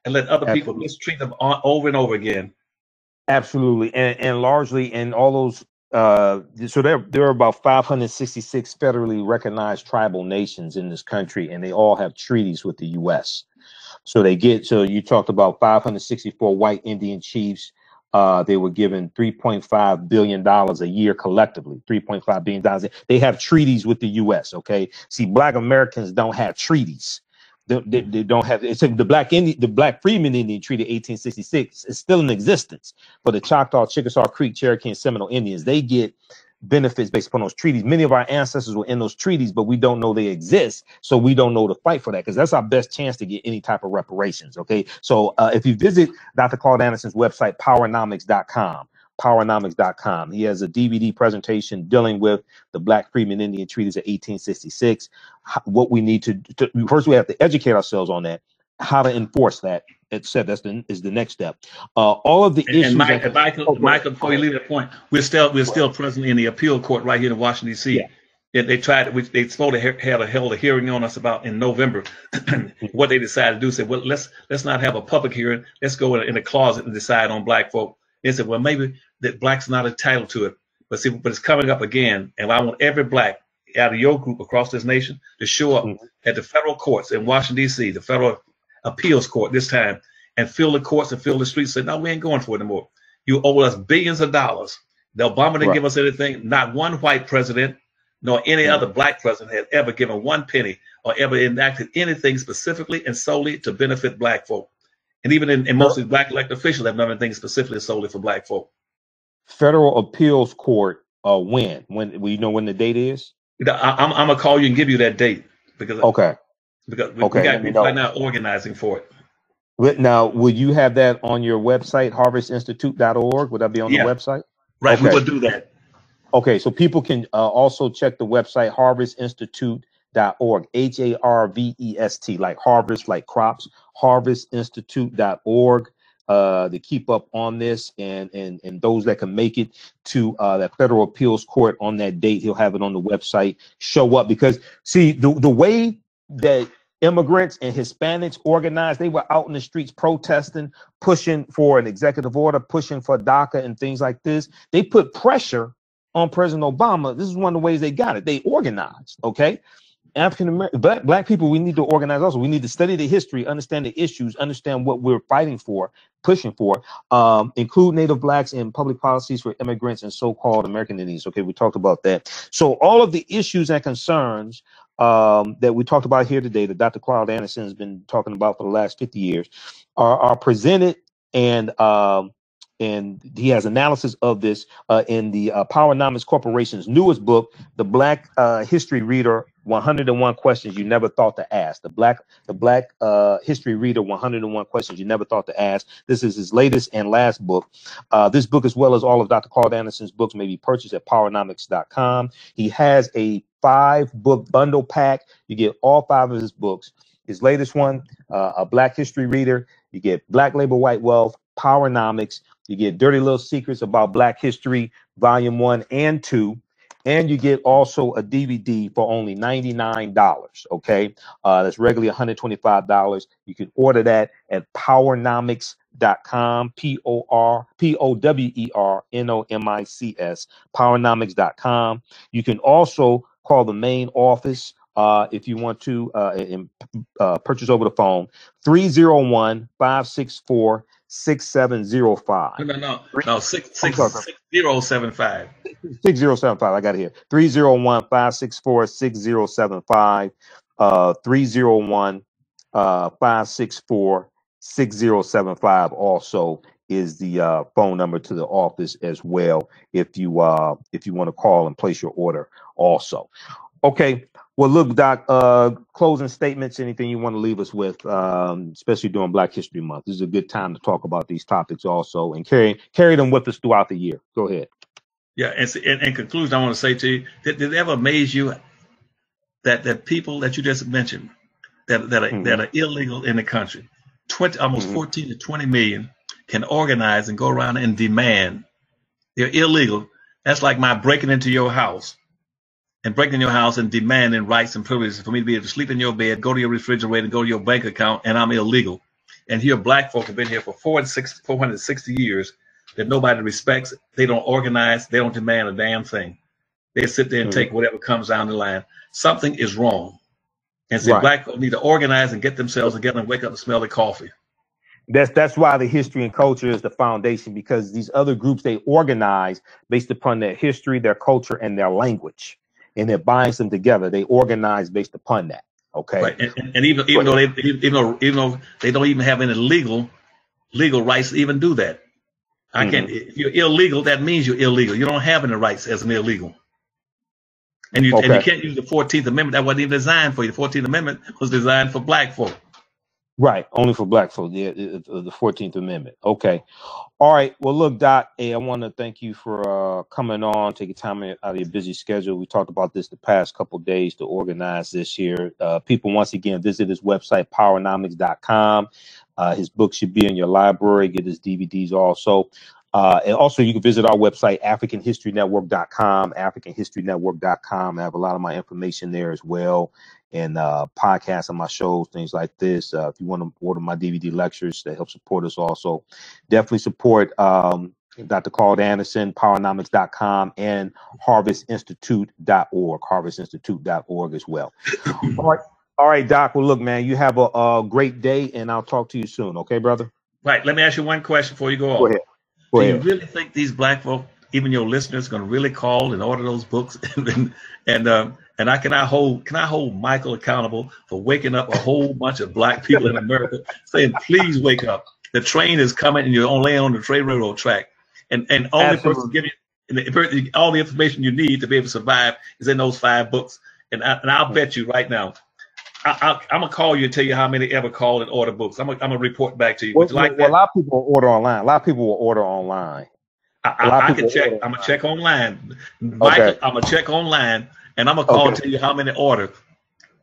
and let other people mistreat them over and over again. Absolutely. And largely in all those, so there are about 566 federally recognized tribal nations in this country, and they all have treaties with the U.S. So you talked about 564 white Indian chiefs. They were given $3.5 billion a year collectively, $3.5 billion. They have treaties with the U.S. Okay. See, black Americans don't have treaties. They don't have. It's the Black Freeman Indian Treaty of 1866 is still in existence. For the Choctaw, Chickasaw, Creek, Cherokee, and Seminole Indians, they get benefits based upon those treaties. Many of our ancestors were in those treaties, but we don't know they exist, so we don't know to fight for that, because that's our best chance to get any type of reparations. Okay, so if you visit Dr. Claud Anderson's website, powernomics.com, he has a DVD presentation dealing with the Black Freeman Indian Treaties of 1866. What we need to first, we have to educate ourselves on that, how to enforce that. That's the next step. All of the issues. And Michael, before you leave that point, we're still presently in the appeal court right here in Washington D.C. Yeah. They supposed to held a hearing on us about in November. What they decided to do, said, well, let's not have a public hearing. Let's go in the closet and decide on black folk. They said, well, maybe that black's not entitled to it, but it's coming up again, and I want every black out of your group across this nation to show up at the federal courts in Washington D.C., the federal appeals court this time, and fill the courts and fill the streets. Say, no, we ain't going for it anymore. You owe us billions of dollars. The Obama didn't give us anything. Not one white president nor any other black president had ever given one penny or ever enacted anything specifically and solely to benefit black folk. And even in most of the black elected officials have done anything specifically solely for black folk. Federal appeals court, when we know when the date is? I'm gonna call you and give you that date, because we got people right now organizing for it. Now, would you have that on your website, harvestinstitute.org? Would that be on the website? Right, we will do that. Okay, so people can also check the website, harvestinstitute.org, HARVEST, like harvest, like crops, harvestinstitute.org, to keep up on this, and those that can make it to that federal appeals court on that date, he'll have it on the website. Show up, because see, the way that immigrants and Hispanics organized, they were out in the streets protesting, pushing for an executive order, pushing for DACA and things like this. They put pressure on President Obama. This is one of the ways they got it. They organized. Okay. African American, black people, we need to organize also. We need to study the history, understand the issues, understand what we're fighting for, pushing for, include Native blacks in public policies for immigrants and so-called American Indians. Okay, we talked about that. So all of the issues and concerns that we talked about here today, that Dr. Claud Anderson has been talking about for the last 50 years, are presented, and he has analysis of this in the Powernomics Corporation's newest book, The Black History Reader, 101 Questions You Never Thought to Ask. The Black History Reader, 101 Questions You Never Thought to Ask. This is his latest and last book. This book, as well as all of Dr. Claud Anderson's books, may be purchased at powernomics.com. He has a 5-book bundle pack. You get all 5 of his books. His latest one, A Black History Reader. You get Black Labor, White Wealth, Powernomics. You get Dirty Little Secrets About Black History, Volume 1 and 2. And you get also a DVD for only $99. Okay. That's regularly $125. You can order that at powernomics.com, POWERNOMICS, powernomics.com. You can also call the main office if you want to purchase over the phone, 301-564-6705. No, 6075. 6075. I got it here. 301-564-6075. 301-564-6075 also is the phone number to the office as well, if you want to call and place your order also. Okay. Well, look, Doc, closing statements, anything you want to leave us with, especially during Black History Month. This is a good time to talk about these topics also, and carry them with us throughout the year. Go ahead. Yeah, and in conclusion, I want to say to you, did it ever amaze you that people that you just mentioned that are illegal in the country, almost 14 to 20 million, can organize and go around and demand? They're illegal. That's like my breaking into your house and demanding rights and privileges for me to be able to sleep in your bed, go to your refrigerator, go to your bank account, and I'm illegal. And here, black folk have been here for 460 years that nobody respects. They don't organize. They don't demand a damn thing. They sit there and take whatever comes down the line. Something is wrong. And so black folk need to organize and get themselves together and wake up and smell the coffee. That's why the history and culture is the foundation, because these other groups, they organize based upon their history, their culture, and their language. And it binds them together. They organize based upon that. Okay. Right. And even though they don't even have any legal rights to even do that. I can't. If you're illegal, that means you're illegal. You don't have any rights as an illegal. And you can't use the 14th Amendment. That wasn't even designed for you. The 14th Amendment was designed for black folk. Right. Only for black folk. The 14th Amendment. Okay. All right. Well, look, Doc, I want to thank you for coming on, taking time out of your busy schedule. We talked about this the past couple of days to organize this here. People, once again, visit his website, powernomics.com. His book should be in your library. Get his DVDs also. And also, you can visit our website, AfricanHistoryNetwork.com, AfricanHistoryNetwork.com. I have a lot of my information there as well, and podcasts on my shows, things like this. If you want to order my DVD lectures that help support us also, definitely support Dr. Claud Anderson, powernomics.com, and harvestinstitute.org, harvestinstitute.org as well. All right, Doc. Well, look, man, you have a great day, and I'll talk to you soon. Okay, brother? Right. Let me ask you one question before you go on. Go ahead. Do you really think these black folk, even your listeners, going to really call and order those books? and can I hold Michael accountable for waking up a whole bunch of black people in America, saying, "Please wake up. The train is coming, and you're laying on the train railroad track." And only person give you all the information you need to be able to survive is in those 5 books. And I'll bet you right now, I'm gonna call you and tell you how many ever called and order books. I'm gonna report back to you. Well, a lot of people will order online. A lot of people will order online. I can check. I'm gonna check online, Michael. Okay. I'm gonna check online, and I'm gonna call and tell you how many ordered.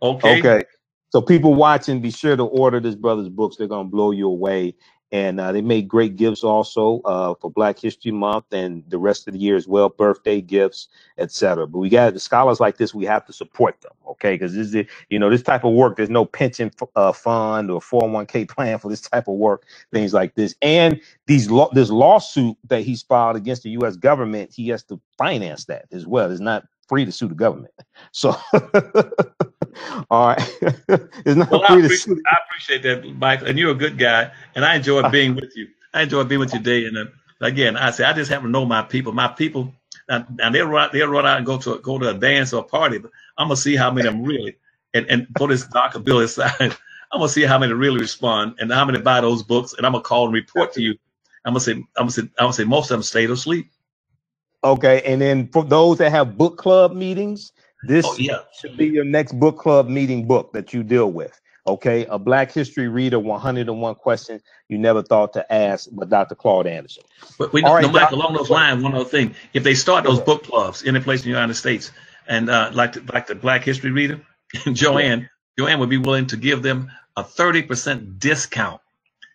Okay. Okay. So people watching, be sure to order this brother's books. They're gonna blow you away. And they make great gifts also for Black History Month and the rest of the year as well, birthday gifts, etc. But we got the scholars like this. We have to support them, okay? Because this is, this type of work. There's no pension fund or 401k plan for this type of work, things like this. And this lawsuit that he's filed against the U.S. government, he has to finance that as well. It's not free to sue the government. So All right. It's Well, not for you to see. I appreciate that, Mike, and you're a good guy, and I enjoy being with you. I enjoy being with you today. And again, I say I just happen to know my people. My people, and they'll run out and go to a dance or a party. But I'm gonna see how many of them really, and put this DACA bill aside. I'm gonna see how many really respond and how many buy those books, and I'm gonna call and report to you. I'm gonna say most of them stayed asleep. Okay, and then for those that have book club meetings, Oh this yeah. should be your next book club meeting book that you deal with. Okay, a Black History Reader, 101 questions you never thought to ask, by Dr. Claud Anderson. But we All know, right, Mike, Doc, along those lines, one other thing. If they start go those ahead. book clubs any place in the United States, and like the Black History Reader, Joanne would be willing to give them a 30% discount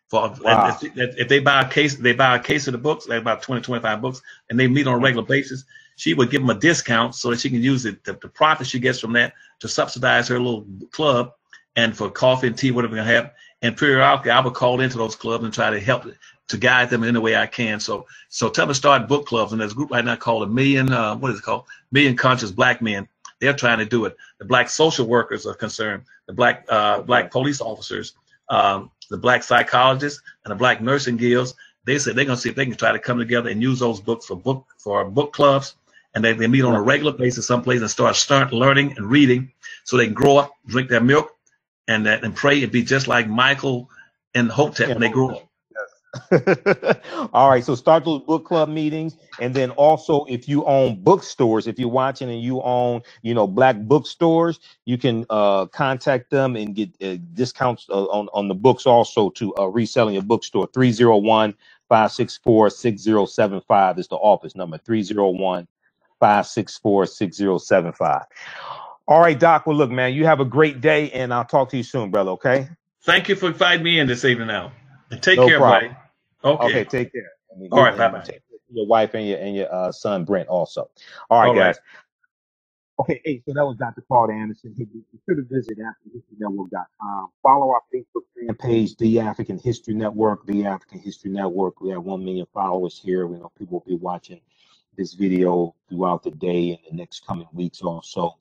for Wow. if they buy a case of the books, like about 20, 25 books, and they meet on a regular basis. She would give them a discount so that she can use it, the profit she gets from that to subsidize her little club and for coffee and tea, whatever they have. And periodically, I would call into those clubs and try to help to guide them in any way I can. So tell them to start book clubs. And there's a group right now called Million Conscious Black Men. They're trying to do it. The Black social workers are concerned. The Black police officers, the Black psychologists, and the Black nursing guilds. They said they're going to see if they can try to come together and use those books for book clubs. And they meet on a regular basis someplace and start learning and reading so they can grow up, drink their milk, and pray and be just like Michael and Imhotep when they grow up. All right, so start those book club meetings, and then also if you own bookstores, if you're watching and you own, Black bookstores, you can contact them and get discounts on the books also to resell in your bookstore. 301-564-6075 is the office number. 301-564-6075. All right, Doc. Well, look, man, you have a great day, and I'll talk to you soon, brother. Okay. Thank you for inviting me in this evening now. And take No care, problem. buddy. Okay. Take care. All right. Bye-bye. Take care of your wife and your son Brent also. All right, guys. Okay, hey, so that was Dr. Claud Anderson. Be sure to visit AfricanHistoryNetwork.com. Follow our Facebook fan page, The African History Network. The African History Network. We have 1 million followers here. We know people will be watching this video throughout the day and the next coming weeks also.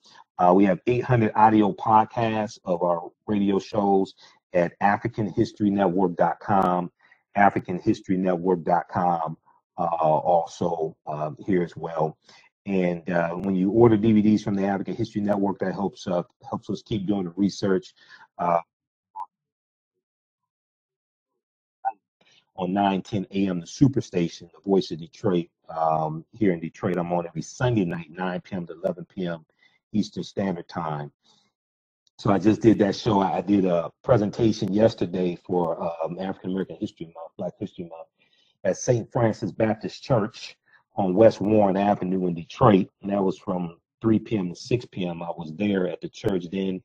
We have 800 audio podcasts of our radio shows at AfricanHistoryNetwork.com. AfricanHistoryNetwork.com also here as well. And when you order DVDs from the African History Network, that helps us keep doing the research. On 9:10 a.m. the Superstation, the Voice of Detroit, here in Detroit. I'm on every Sunday night, 9 p.m. to 11 p.m. Eastern Standard Time. So I just did that show. I did a presentation yesterday for African American History Month, Black History Month, at St. Francis Baptist Church on West Warren Avenue in Detroit. And that was from 3 p.m. to 6 p.m. I was there at the church then.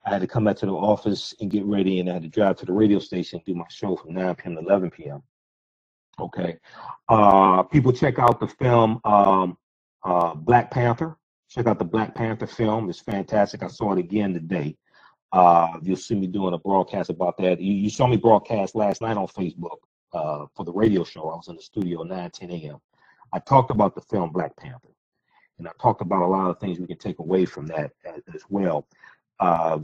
I had to come back to the office and get ready, and I had to drive to the radio station and do my show from 9 p.m. to 11 p.m. Okay. People check out the film Black Panther. Check out the Black Panther film. It's fantastic. I saw it again today. You'll see me doing a broadcast about that. You saw me broadcast last night on Facebook for the radio show. I was in the studio at 9:10 a.m. I talked about the film Black Panther, and I talked about a lot of things we can take away from that as well.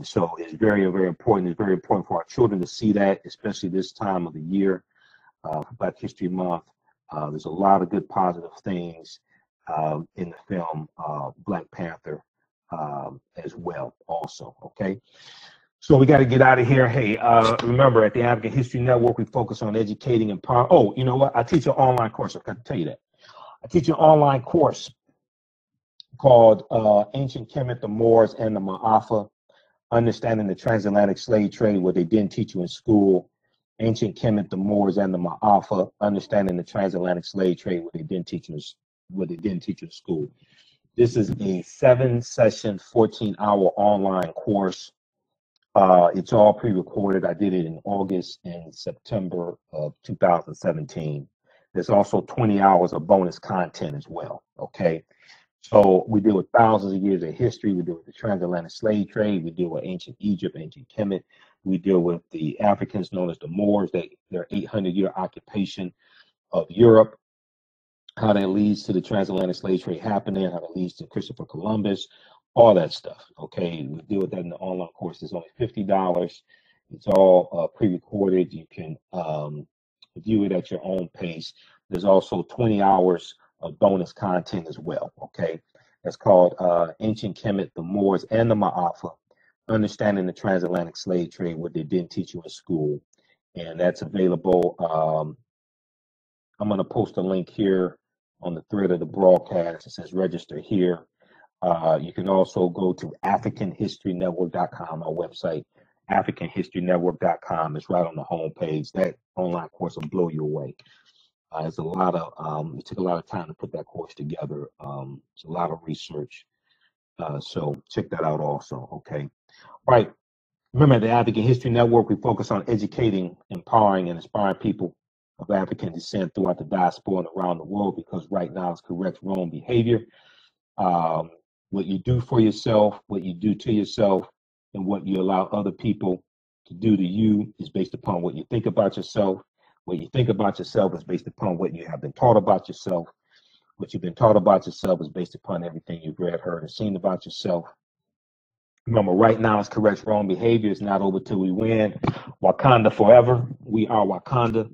So it's very, very important. It's very important for our children to see that, especially this time of the year for Black History Month. There's a lot of good positive things in the film Black Panther as well also. Okay. So we got to get out of here. Hey, remember, at the African History Network, we focus on educating and empower. Oh, you know what? I teach an online course. I got to tell you that. I teach an online course called Ancient Kemet, the Moors, and the Ma'afa, Understanding the Transatlantic Slave Trade, what they didn't teach you in school. Ancient Kemet, the Moors, and the Ma'afa, Understanding the Transatlantic Slave Trade, what they didn't teach you in school. This is a 7-session, 14-hour online course. It's all pre-recorded. I did it in August and September of 2017. There's also 20 hours of bonus content as well. Okay. So we deal with thousands of years of history. We deal with the transatlantic slave trade. We deal with ancient Egypt, ancient Kemet. We deal with the Africans known as the Moors, their 800-year occupation of Europe, how that leads to the transatlantic slave trade happening, how that leads to Christopher Columbus, all that stuff. Okay, we deal with that in the online course. It's only $50. It's all pre-recorded. You can view it at your own pace. There's also 20 hours of bonus content as well. Okay, that's called Ancient Kemet, the Moors, and the Ma'afa, Understanding the Transatlantic Slave Trade, what they didn't teach you in school, and that's available. I'm going to post a link here on the thread of the broadcast. It says register here. You can also go to AfricanHistoryNetwork.com, our website, AfricanHistoryNetwork.com. It's right on the homepage. That online course will blow you away. It's a lot of, it took a lot of time to put that course together. It's a lot of research. So check that out also, okay? All right. Remember, the African History Network, we focus on educating, empowering, and inspiring people of African descent throughout the diaspora and around the world, because right now it's correct wrong behavior. What you do for yourself, what you do to yourself, and what you allow other people to do to you is based upon what you think about yourself. What you think about yourself is based upon what you have been taught about yourself. What you've been taught about yourself is based upon everything you've read, heard, and seen about yourself. Remember, right now it's correct wrong behavior. It's not over till we win. Wakanda forever. We are Wakanda.